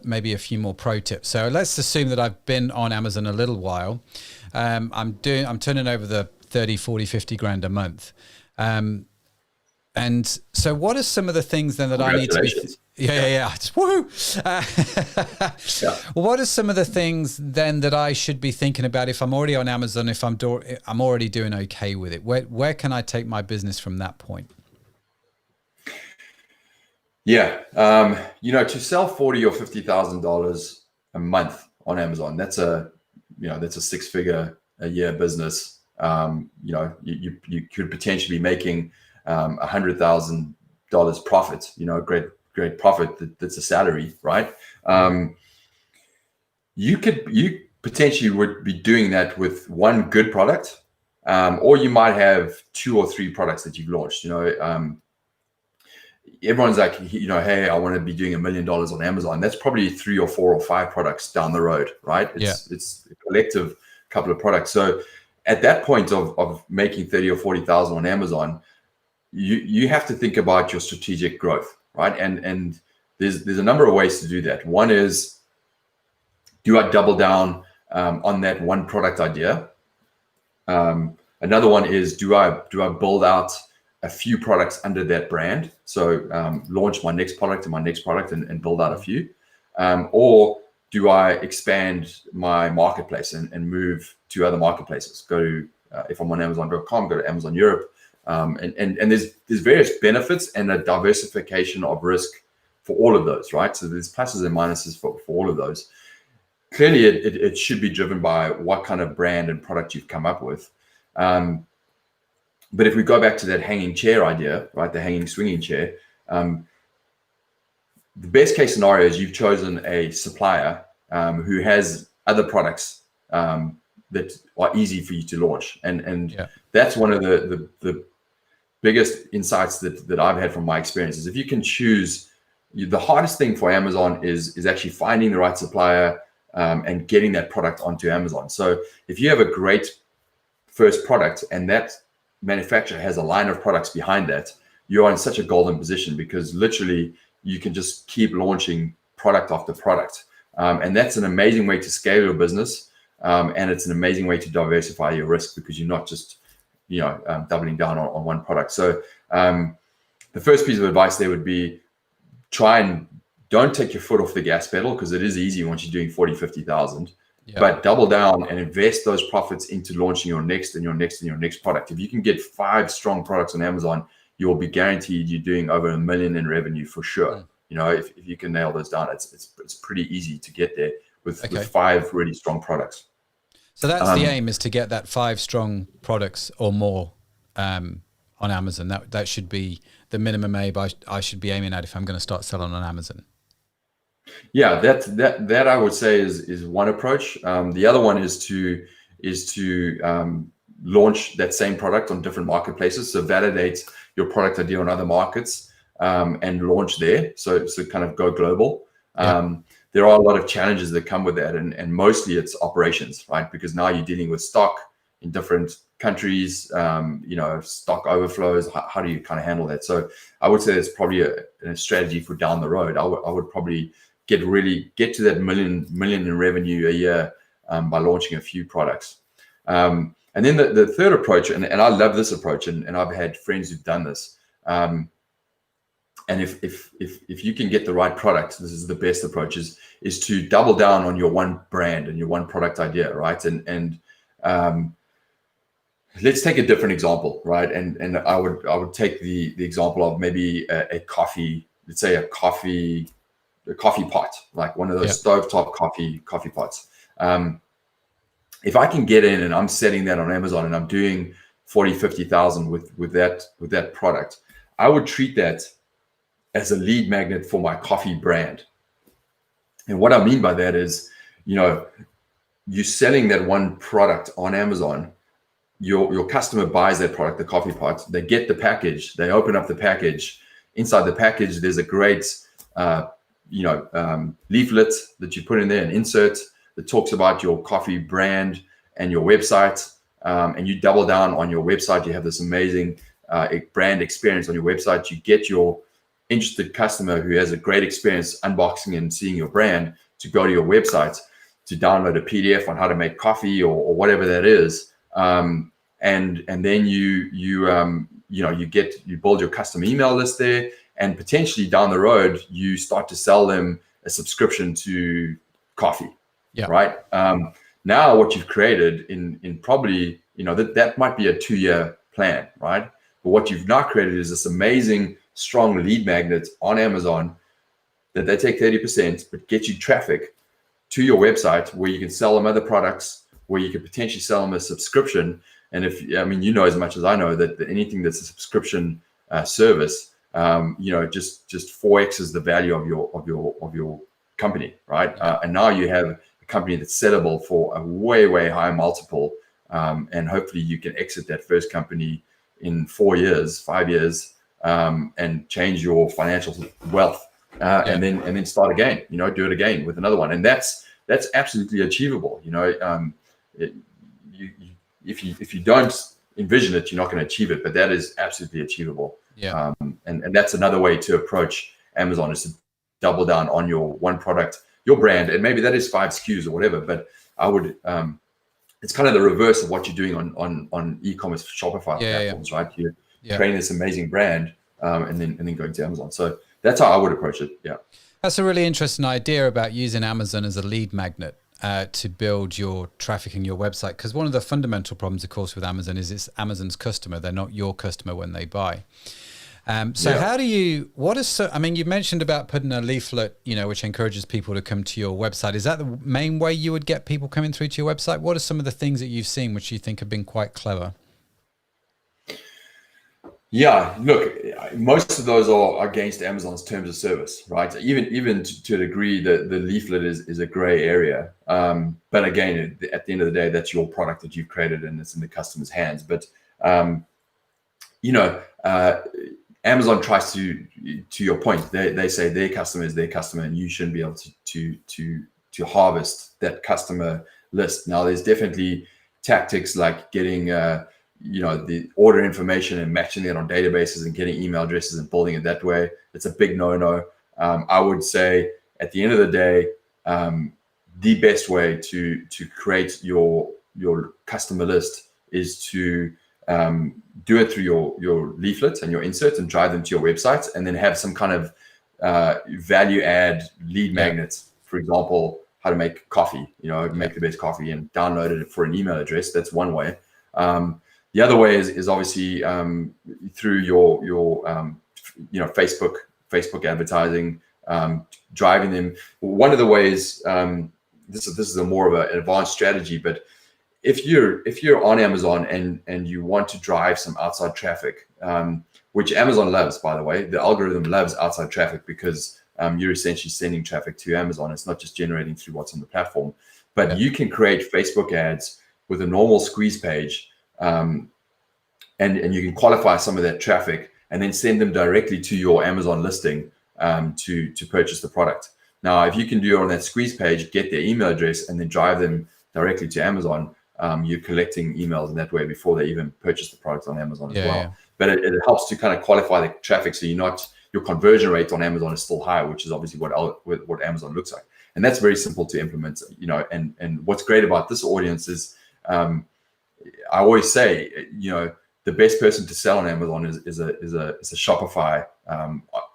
B: maybe a few more pro tips. So let's assume that I've been on Amazon a little while. I'm turning over the 30, 40, 50 grand a month. And so what are some of the things then that I need to be... Just woohoo! What are some of the things then that I should be thinking about if I'm already on Amazon, if I'm already doing okay with it? Where can I take my business from that point?
C: To sell $40,000 or $50,000 a month on Amazon, that's a 6-figure a year business. You could potentially be making $100,000 profit, great profit. That's a salary, right? You potentially would be doing that with one good product, or you might have 2 or 3 products that you've launched. Everyone's like, hey, I want to be doing $1 million on Amazon. That's probably 3 or 4 or 5 products down the road, right? It's a collective couple of products. So at that point of making 30 or 40,000 on Amazon, you have to think about your strategic growth, right? And there's a number of ways to do that. One is, do I double down on that one product idea? Another one is, do I build out a few products under that brand? So launch my next product and build out a few. Or do I expand my marketplace and move to other marketplaces? Go to, if I'm on Amazon.com, go to Amazon Europe. And there's various benefits and a diversification of risk for all of those, right? So there's pluses and minuses for all of those. Clearly, it should be driven by what kind of brand and product you've come up with. But if we go back to that hanging chair idea, right, the hanging swinging chair, the best case scenario is you've chosen a supplier who has other products that are easy for you to launch. And that's one of the biggest insights that I've had from my experiences. If you can choose, the hardest thing for Amazon is actually finding the right supplier and getting that product onto Amazon. So if you have a great first product, and that manufacturer has a line of products behind that, you are in such a golden position, because literally you can just keep launching product after product. And that's an amazing way to scale your business. And it's an amazing way to diversify your risk, because you're not just, doubling down on one product. So the first piece of advice there would be, try and don't take your foot off the gas pedal, because it is easy once you're doing 40, 50,000. Yeah. But double down and invest those profits into launching your next and your next and your next product. If you can get 5 strong products on Amazon, you will be guaranteed you're doing over $1 million in revenue for sure. If you can nail those down, it's pretty easy to get there with 5 really strong products.
B: So that's the aim, is to get that 5 strong products or more on Amazon. That should be the minimum I should be aiming at if I'm going to start selling on Amazon.
C: Yeah, that I would say is one approach. The other one is to launch that same product on different marketplaces. So validate your product idea on other markets and launch there. So kind of go global. There are a lot of challenges that come with that, and mostly it's operations, right? Because now you're dealing with stock in different countries, stock overflows. How do you kind of handle that? So I would say it's probably a strategy for down the road. I would probably get to that million in revenue a year by launching a few products. And then the third approach, and I love this approach, and I've had friends who've done this. And if you can get the right product, this is the best approach, is to double down on your one brand and your one product idea, right? And let's take a different example, right? And I would take the example of maybe a coffee, let's say a coffee pot, like one of those stovetop coffee pots. If I can get in and I'm selling that on Amazon and I'm doing 40, 50,000 with that product, I would treat that as a lead magnet for my coffee brand. And what I mean by that is, you're selling that one product on Amazon. Your customer buys that product, the coffee pot. They get the package. They open up the package. Inside the package, there's a great, leaflet that you put in there, an insert that talks about your coffee brand and your website. And you double down on your website. You have this amazing brand experience on your website. You get your interested customer who has a great experience unboxing and seeing your brand to go to your website to download a PDF on how to make coffee or whatever that is. And then you build your custom email list there, and potentially down the road you start to sell them a subscription to coffee. Right. Now what you've created in probably, that might be a 2-year plan, right? But what you've now created is this amazing strong lead magnet on Amazon that they take 30%, but get you traffic to your website where you can sell them other products, where you could potentially sell them a subscription. And as much as I know that anything that's a subscription service, just 4x's the value of your company, right? And now you have a company that's sellable for a way, way higher multiple. And hopefully you can exit that first company in 4 years, 5 years, and change your financial wealth, and then start again. Do it again with another one, and that's absolutely achievable. If you don't envision it, you're not going to achieve it, but that is absolutely achievable. And that's another way to approach Amazon, is to double down on your one product, your brand, and maybe that is 5 SKUs or whatever. But I would, it's kind of the reverse of what you're doing on e-commerce Shopify platforms, right? You're creating this amazing brand, and then going to Amazon. So that's how I would approach it. Yeah,
B: that's a really interesting idea about using Amazon as a lead magnet to build your traffic in your website. Because one of the fundamental problems, of course, with Amazon is it's Amazon's customer. They're not your customer when they buy. How do you, you mentioned about putting a leaflet, which encourages people to come to your website. Is that the main way you would get people coming through to your website? What are some of the things that you've seen which you think have been quite clever?
C: Yeah, look, most of those are against Amazon's terms of service, right? Even to a degree, the leaflet is a gray area. But again, at the end of the day, that's your product that you've created and it's in the customer's hands. But, Amazon tries to your point, they say their customer is their customer, and you shouldn't be able to harvest that customer list. Now, there's definitely tactics like getting the order information and matching it on databases and getting email addresses and building it that way. It's a big no-no. I would say at the end of the day, the best way to create your customer list is to do it through your leaflet and your insert and drive them to your website, and then have some kind of value add lead magnets. For example, how to make coffee, make the best coffee and download it for an email address. That's one way. The other way is obviously through your Facebook advertising, driving them. One of the ways, this is a more of an advanced strategy, but if you're on Amazon and you want to drive some outside traffic, which Amazon loves, by the way, the algorithm loves outside traffic because you're essentially sending traffic to Amazon. It's not just generating through what's on the platform, but you can create Facebook ads with a normal squeeze page, and you can qualify some of that traffic and then send them directly to your Amazon listing to purchase the product. Now, if you can do it on that squeeze page, get their email address, and then drive them directly to Amazon, you're collecting emails in that way before they even purchase the product on Amazon as well. Yeah. But it helps to kind of qualify the traffic, so your conversion rate on Amazon is still high, which is obviously what Amazon looks like. And that's very simple to implement. And what's great about this audience is, I always say, the best person to sell on Amazon is a Shopify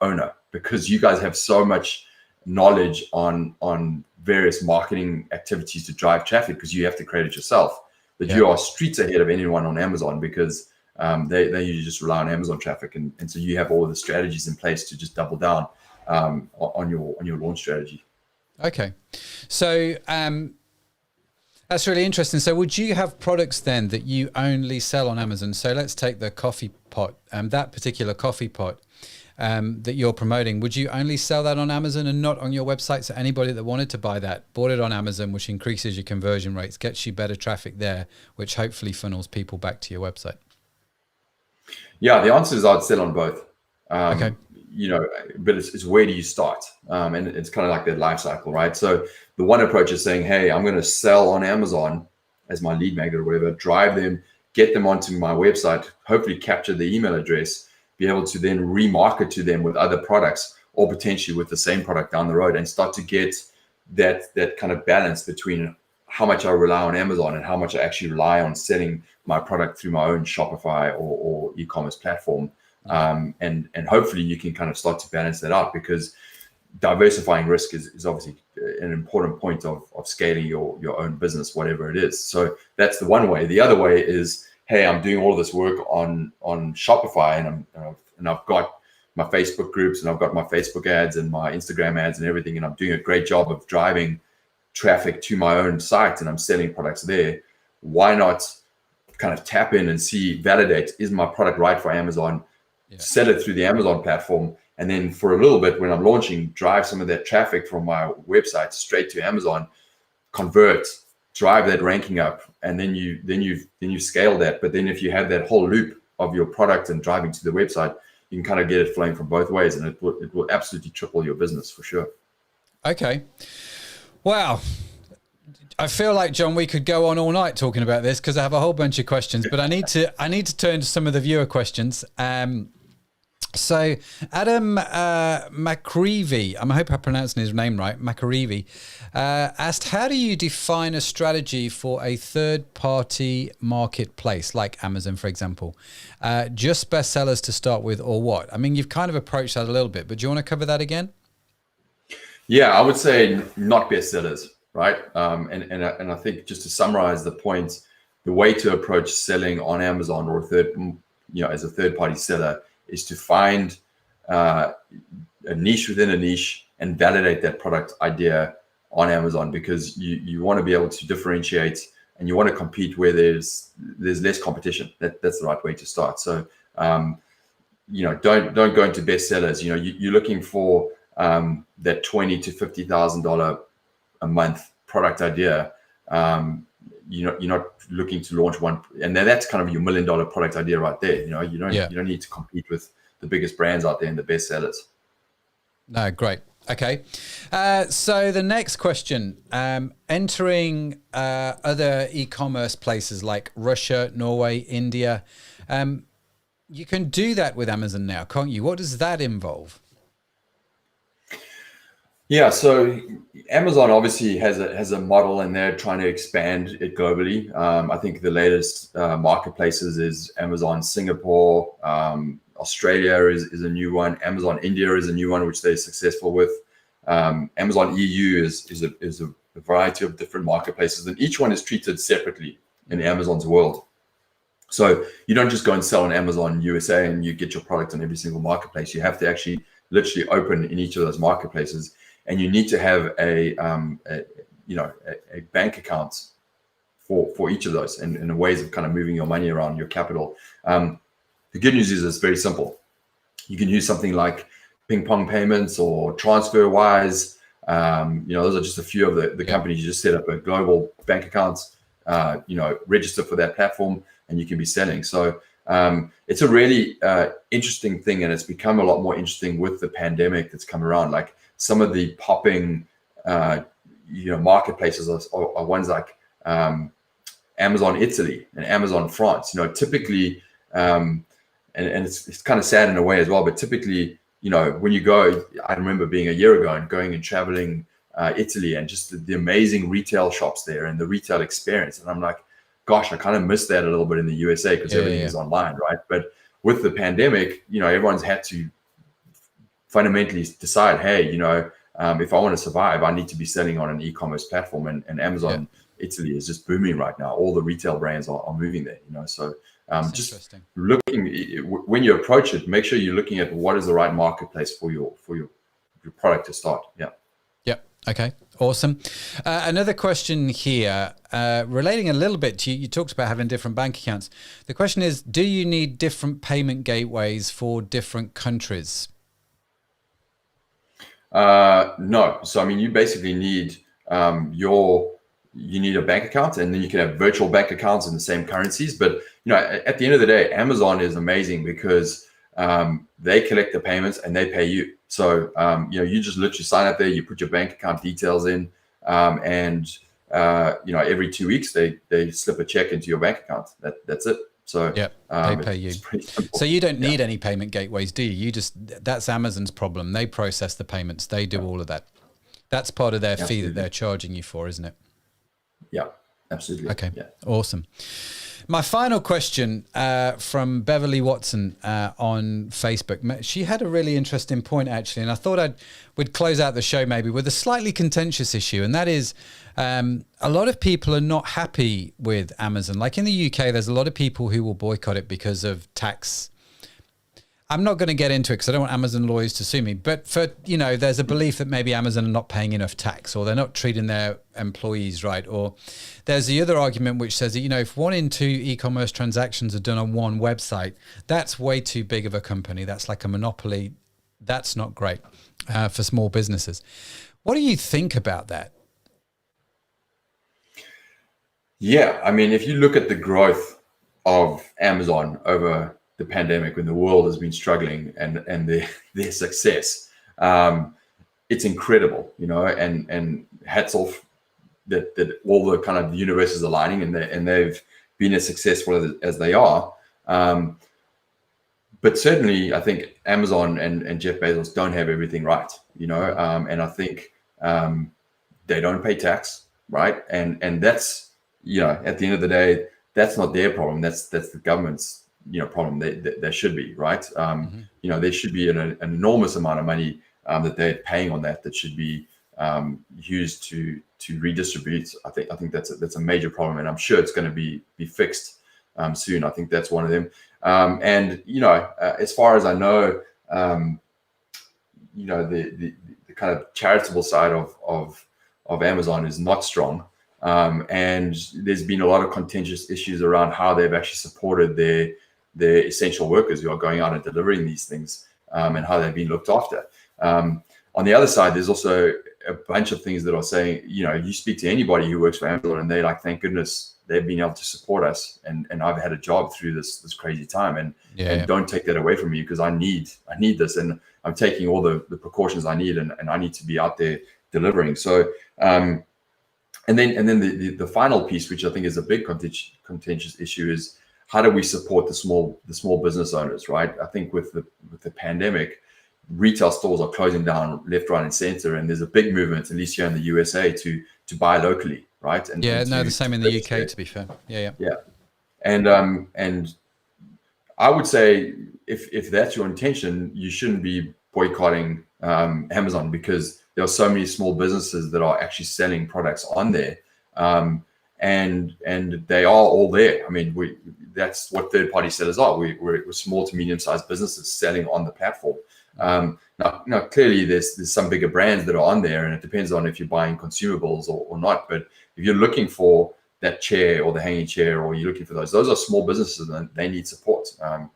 C: owner, because you guys have so much knowledge on various marketing activities to drive traffic, because you have to create it yourself. But you are streets ahead of anyone on Amazon, because they usually just rely on Amazon traffic, and so you have all of the strategies in place to just double down on your launch strategy.
B: Okay, so that's really interesting. So would you have products then that you only sell on Amazon? So let's take the coffee pot, that particular coffee pot that you're promoting. Would you only sell that on Amazon and not on your website? So anybody that wanted to buy that bought it on Amazon, which increases your conversion rates, gets you better traffic there, which hopefully funnels people back to your website.
C: Yeah, the answer is I'd sell on both.
B: Okay.
C: But it's where do you start? And it's kind of like that life cycle, right? So the one approach is saying, hey, I'm going to sell on Amazon as my lead magnet or whatever, drive them, get them onto my website, hopefully capture the email address, be able to then remarket to them with other products, or potentially with the same product down the road, and start to get that kind of balance between how much I rely on Amazon and how much I actually rely on selling my product through my own Shopify or e-commerce platform. And hopefully you can kind of start to balance that out, because diversifying risk is obviously an important point of scaling your own business, whatever it is. So that's the one way. The other way is, hey, I'm doing all of this work on Shopify, and I've got my Facebook groups, and I've got my Facebook ads and my Instagram ads and everything, and I'm doing a great job of driving traffic to my own site, and I'm selling products there. Why not kind of tap in and validate, is my product right for Amazon? Sell it through the Amazon platform, and then for a little bit when I'm launching, drive some of that traffic from my website straight to Amazon, convert, drive that ranking up, and then you scale that. But then if you have that whole loop of your product and driving to the website, you can kind of get it flowing from both ways, and it will absolutely triple your business for sure. Okay.
B: Wow. I feel like, John, we could go on all night talking about this, because I have a whole bunch of questions, but I need to turn to some of the viewer questions. So Adam McReevy, I hope I'm pronouncing his name right, McReevy, asked, how do you define a strategy for a third-party marketplace, like Amazon, for example? Just bestsellers to start with, or what? I mean, you've kind of approached that a little bit, but do you want to cover that again?
C: Yeah, I would say not bestsellers, right? And I think, just to summarize the point, the way to approach selling on Amazon or as a third-party seller is to find a niche within a niche and validate that product idea on Amazon, because you want to be able to differentiate, and you want to compete where there's less competition. That's the right way to start. So don't go into bestsellers. You're looking for that $20,000 to $50,000 a month product idea. You're not looking to launch one, and then that's kind of your $1 million product idea right there. You don't need to compete with the biggest brands out there and the best sellers.
B: No, great. Okay. So the next question, entering other e-commerce places like Russia, Norway, India, you can do that with Amazon now, can't you? What does that involve?
C: Yeah, so Amazon obviously has a model, and they're trying to expand it globally. I think the latest marketplaces is Amazon Singapore, Australia is a new one. Amazon India is a new one, which they're successful with. Amazon EU is a variety of different marketplaces, and each one is treated separately in Amazon's world. So you don't just go and sell on Amazon USA and you get your product on every single marketplace. You have to actually literally open in each of those marketplaces, and you need to have a bank account for each of those, and the ways of kind of moving your money around, your capital. The good news is it's very simple. You can use something like ping pong payments or TransferWise. Those are just a few of the companies. You just set up a global bank account, register for that platform, and you can be selling. So it's a really interesting thing, and it's become a lot more interesting with the pandemic that's come around. Like some of the popping, marketplaces are ones like Amazon Italy and Amazon France. Typically, and it's kind of sad in a way as well, but typically, when you go, I remember being a year ago and going and traveling Italy, and just the amazing retail shops there and the retail experience. And I'm like, gosh, I kind of missed that a little bit in the USA because everything is online, right? But with the pandemic, everyone's had to fundamentally decide, hey, if I want to survive, I need to be selling on an e-commerce platform, and Amazon Italy is just booming right now. All the retail brands are moving there, So just looking, when you approach it, make sure you're looking at what is the right marketplace for your product to start. Yeah.
B: Okay, awesome. Another question here, relating a little bit to you talked about having different bank accounts. The question is, do you need different payment gateways for different countries?
C: No. So, you basically need you need a bank account, and then you can have virtual bank accounts in the same currencies. But, at the end of the day, Amazon is amazing because they collect the payments and they pay you. So, you just literally sign up there, you put your bank account details in, and every 2 weeks they slip a check into your bank account. That's it. So
B: they pay you. So you don't need any payment gateways, do you? That's Amazon's problem. They process the payments. They do all of that. That's part of their fee that they're charging you for, isn't it?
C: Yeah, absolutely.
B: Okay,
C: yeah.
B: Awesome. My final question from Beverly Watson on Facebook. She had a really interesting point, actually, and I thought we'd close out the show maybe with a slightly contentious issue, and that is a lot of people are not happy with Amazon. Like in the UK, there's a lot of people who will boycott it because of tax. I'm not going to get into it because I don't want Amazon lawyers to sue me, but there's a belief that maybe Amazon are not paying enough tax, or they're not treating their employees right. Or there's the other argument which says that, if 1 in 2 e-commerce transactions are done on one website, that's way too big of a company. That's like a monopoly. That's not great for small businesses. What do you think about that?
C: Yeah, if you look at the growth of Amazon over the pandemic, when the world has been struggling, and their success, it's incredible, and hats off that all the kind of the universe is aligning, and they've been as successful as they are. But certainly I think Amazon and Jeff Bezos don't have everything right, and I think they don't pay tax, right? And that's, at the end of the day, that's not their problem. That's the government's problem. They should be, right. There should be an enormous amount of money that they're paying on that should be used to redistribute. I think that's a major problem, and I'm sure it's going to be fixed soon. I think that's one of them. As far as I know, the kind of charitable side of Amazon is not strong. And there's been a lot of contentious issues around how they've actually supported their essential workers who are going out and delivering these things, and how they've been looked after. On the other side, there's also a bunch of things that are saying, you speak to anybody who works for Amazon and they're like, thank goodness they've been able to support us. And I've had a job through this crazy time, and don't take that away from me, because I need this, and I'm taking all the precautions I need, and I need to be out there delivering. So, and then the final piece, which I think is a big contentious issue, is how do we support the small business owners, right? I think with the pandemic, retail stores are closing down left, right, and center, and there's a big movement, at least here in the USA, to buy locally, right? And
B: the same in the UK, to be fair. Yeah.
C: And I would say if that's your intention, you shouldn't be boycotting Amazon, because there are so many small businesses that are actually selling products on there, and they are all there. I mean, that's what third-party sellers are. We're small to medium-sized businesses selling on the platform. Now, clearly, there's some bigger brands that are on there, and it depends on if you're buying consumables or not. But if you're looking for that chair or the hanging chair, or you're looking for those are small businesses, and they need support. So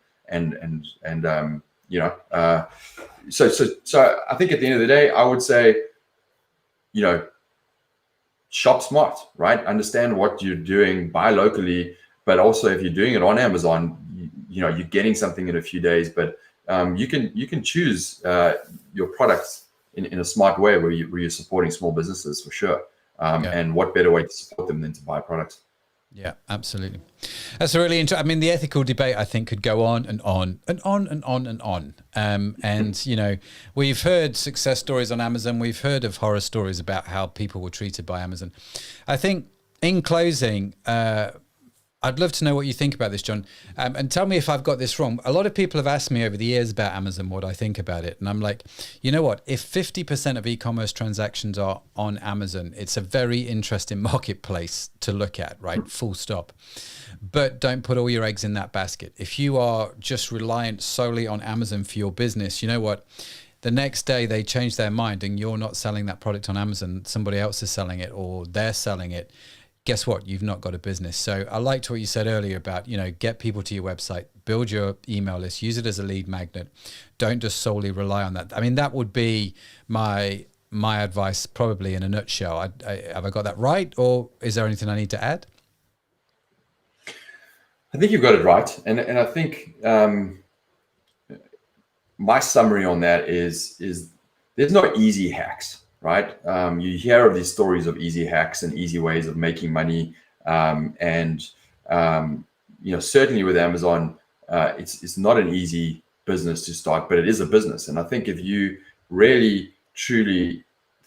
C: I think at the end of the day, I would say, shop smart, right? Understand what you're doing, buy locally, but also if you're doing it on Amazon, you're getting something in a few days, but you can choose your products in a smart way where you're supporting small businesses for sure. And what better way to support them than to buy products?
B: Yeah, absolutely. That's a really interesting. I mean, the ethical debate, I think, could go on and on and on and on and on. And we've heard success stories on Amazon. We've heard of horror stories about how people were treated by Amazon. I think, in closing, I'd love to know what you think about this, Jon. And tell me if I've got this wrong. A lot of people have asked me over the years about Amazon, what I think about it. And I'm like, you know what? If 50% of e-commerce transactions are on Amazon, it's a very interesting marketplace to look at, right? Full stop. But don't put all your eggs in that basket. If you are just reliant solely on Amazon for your business, you know what? The next day they change their mind and you're not selling that product on Amazon, somebody else is selling it or they're selling it. Guess what? You've not got a business. So I liked what you said earlier about, get people to your website, build your email list, use it as a lead magnet. Don't just solely rely on that. I mean, that would be my advice probably in a nutshell. Have I got that right? Or is there anything I need to add?
C: I think you've got it right. And I think my summary on that is there's no easy hacks. Right. You hear of these stories of easy hacks and easy ways of making money. Certainly with Amazon, it's not an easy business to start, but it is a business. And I think if you really, truly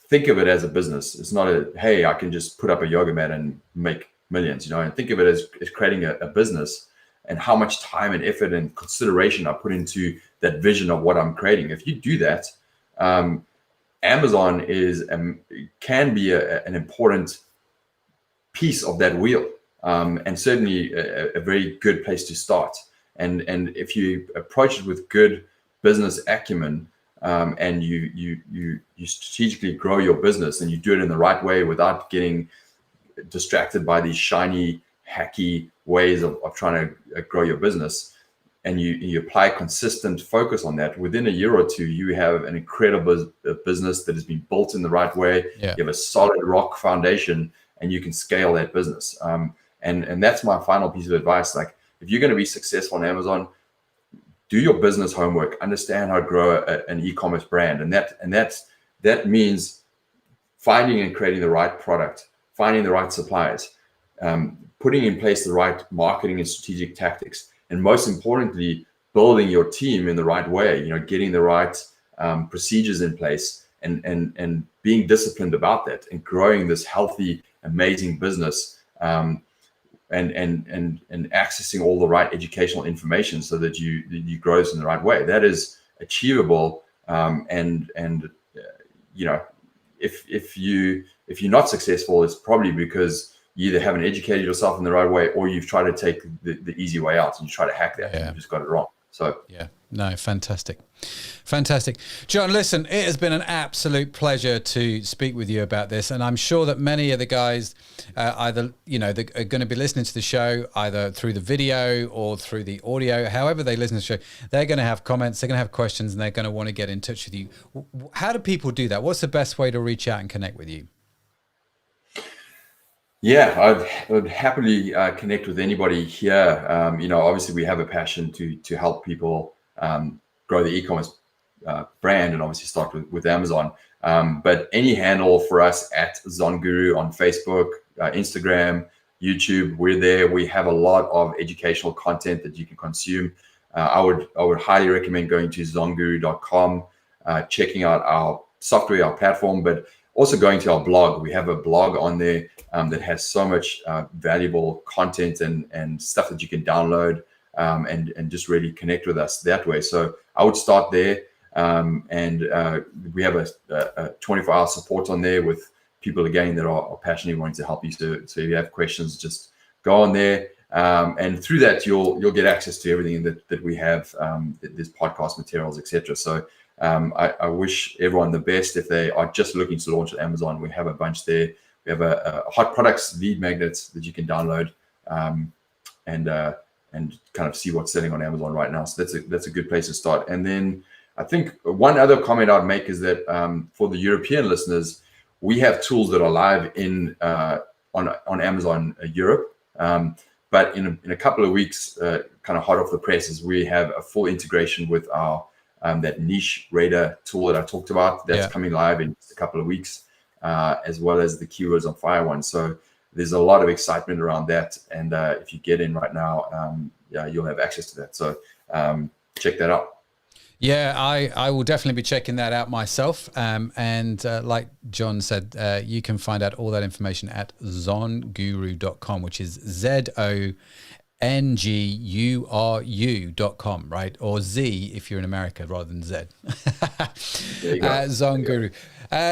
C: think of it as a business, it's not hey, I can just put up a yoga mat and make millions, and think of it as creating a business and how much time and effort and consideration I put into that vision of what I'm creating. If you do that, Amazon can be an important piece of that wheel, and certainly a very good place to start. And if you approach it with good business acumen, and you strategically grow your business and you do it in the right way without getting distracted by these shiny, hacky ways of trying to grow your business, and you apply consistent focus on that, within a year or two, you have an incredible business that has been built in the right way. Yeah. You have a solid rock foundation, and you can scale that business. And that's my final piece of advice. Like, if you're going to be successful on Amazon, do your business homework, understand how to grow an e-commerce brand. And that means finding and creating the right product, finding the right suppliers, putting in place the right marketing and strategic tactics, and most importantly, building your team in the right way, getting the right procedures in place, and being disciplined about that, and growing this healthy, amazing business, and accessing all the right educational information so that you grow this in the right way. That is achievable. If you're not successful, it's probably because you either haven't educated yourself in the right way, or you've tried to take the easy way out and you try to hack that. Yeah. And you just got it wrong. So
B: No, fantastic. Fantastic. Jon, listen, it has been an absolute pleasure to speak with you about this. And I'm sure that many of the guys either, that are going to be listening to the show, either through the video or through the audio, however they listen to the show, they're going to have comments, they're going to have questions, and they're going to want to get in touch with you. How do people do that? What's the best way to reach out and connect with you?
C: Yeah, I'd happily connect with anybody here. Obviously we have a passion to help people grow the e-commerce brand, and obviously start with Amazon. But any handle for us at ZonGuru on Facebook, Instagram, YouTube, we're there. We have a lot of educational content that you can consume. I would highly recommend going to zonguru.com, checking out our software, our platform, but also going to our blog. We have a blog on there that has so much valuable content and stuff that you can download and just really connect with us that way. So I would start there. And we have a 24-hour support on there with people, again, that are passionately wanting to help you. So if you have questions, just go on there. And through that, you'll get access to everything that we have. There's podcast materials, etc. So I wish everyone the best. If they are just looking to launch at Amazon, we have a bunch there. We have a hot products lead magnets that you can download and kind of see what's selling on Amazon right now. So that's a good place to start. And then I think one other comment I'd make is that for the European listeners, we have tools that are live on Amazon Europe. But in a couple of weeks, kind of hot off the presses, we have a full integration with our that niche radar tool that I talked about. That's coming live in just a couple of weeks, as well as the keywords on Fire one. So there's a lot of excitement around that. And if you get in right now, you'll have access to that. So check that out.
B: Yeah, I will definitely be checking that out myself. And like Jon said, you can find out all that information at zonguru.com, which is ZonGuru.com, right? Or Z if you're in America rather than Z.
C: There you go.
B: ZonGuru.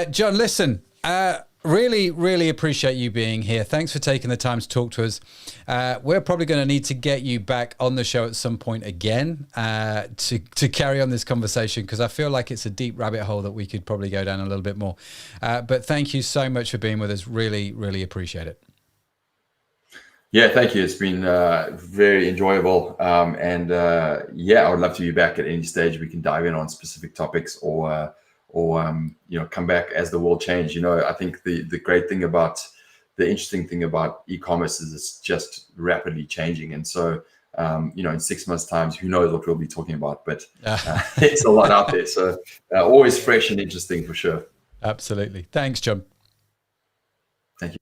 B: Jon, listen, really, really appreciate you being here. Thanks for taking the time to talk to us. We're probably going to need to get you back on the show at some point again to carry on this conversation, because I feel like it's a deep rabbit hole that we could probably go down a little bit more. But thank you so much for being with us. Really, really appreciate it.
C: Yeah, thank you. It's been very enjoyable. I would love to be back at any stage. We can dive in on specific topics or come back as the world changes. I think the interesting thing about e-commerce is it's just rapidly changing. And so, in 6 months' time, who knows what we'll be talking about, but it's a lot out there. So always fresh and interesting for sure.
B: Absolutely. Thanks, Jon.
C: Thank you.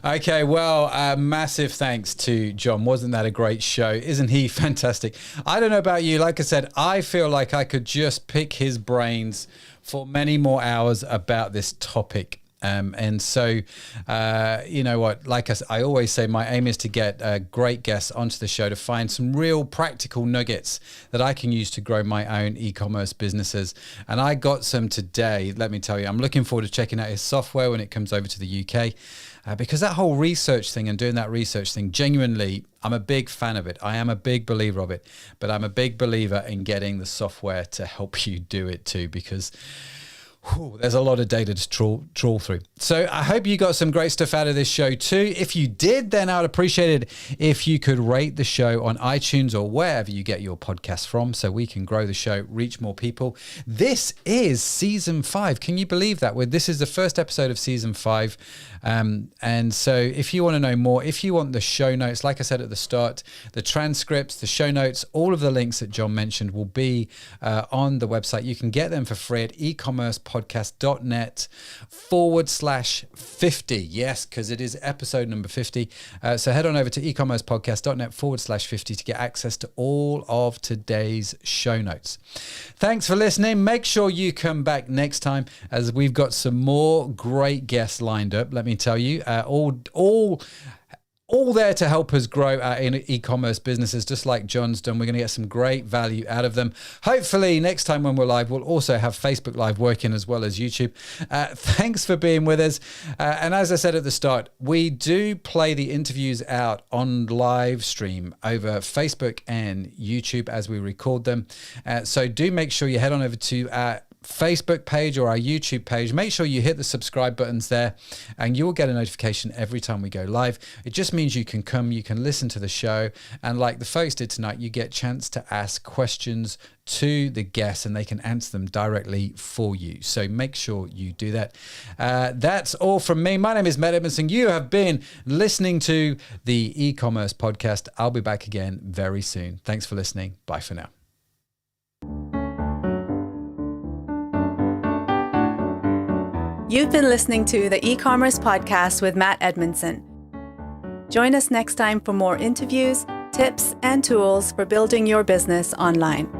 B: Okay, well, massive thanks to Jon. Wasn't that a great show? Isn't he fantastic? I don't know about you. Like I said, I feel like I could just pick his brains for many more hours about this topic. And so, you know what, like I always say, my aim is to get great guests onto the show to find some real practical nuggets that I can use to grow my own e-commerce businesses. And I got some today, let me tell you. I'm looking forward to checking out his software when it comes over to the UK. Because that whole research thing and doing that research thing, genuinely, I'm a big fan of it. I am a big believer of it, but I'm a big believer in getting the software to help you do it too, because there's a lot of data to trawl through. So I hope you got some great stuff out of this show too. If you did, then I would appreciate it if you could rate the show on iTunes or wherever you get your podcasts from, so we can grow the show, reach more people. This is season 5. Can you believe that? This is the first episode of season 5. And so if you want to know more, if you want the show notes, like I said at the start, the transcripts, the show notes, all of the links that Jon mentioned will be on the website. You can get them for free at ecommercepodcast.net/50. Yes, because it is episode number 50. So head on over to ecommercepodcast.net/50 to get access to all of today's show notes. Thanks for listening. Make sure you come back next time, as we've got some more great guests lined up. Let me tell you, all all there to help us grow our e-commerce businesses, just like John's done. We're going to get some great value out of them. Hopefully next time when we're live, we'll also have Facebook Live working as well as YouTube. Thanks for being with us. And as I said at the start, we do play the interviews out on live stream over Facebook and YouTube as we record them. So do make sure you head on over to our Facebook page or our YouTube page. Make sure you hit the subscribe buttons there and you will get a notification every time we go live. It just means you can come, you can listen to the show, and like the folks did tonight, you get a chance to ask questions to the guests and they can answer them directly for you. So make sure you do that. That's all from me. My name is Matt Edmondson. You have been listening to the e-commerce podcast. I'll be back again very soon. Thanks for listening. Bye for now.
A: You've been listening to the e-commerce podcast with Matt Edmondson. Join us next time for more interviews, tips, and tools for building your business online.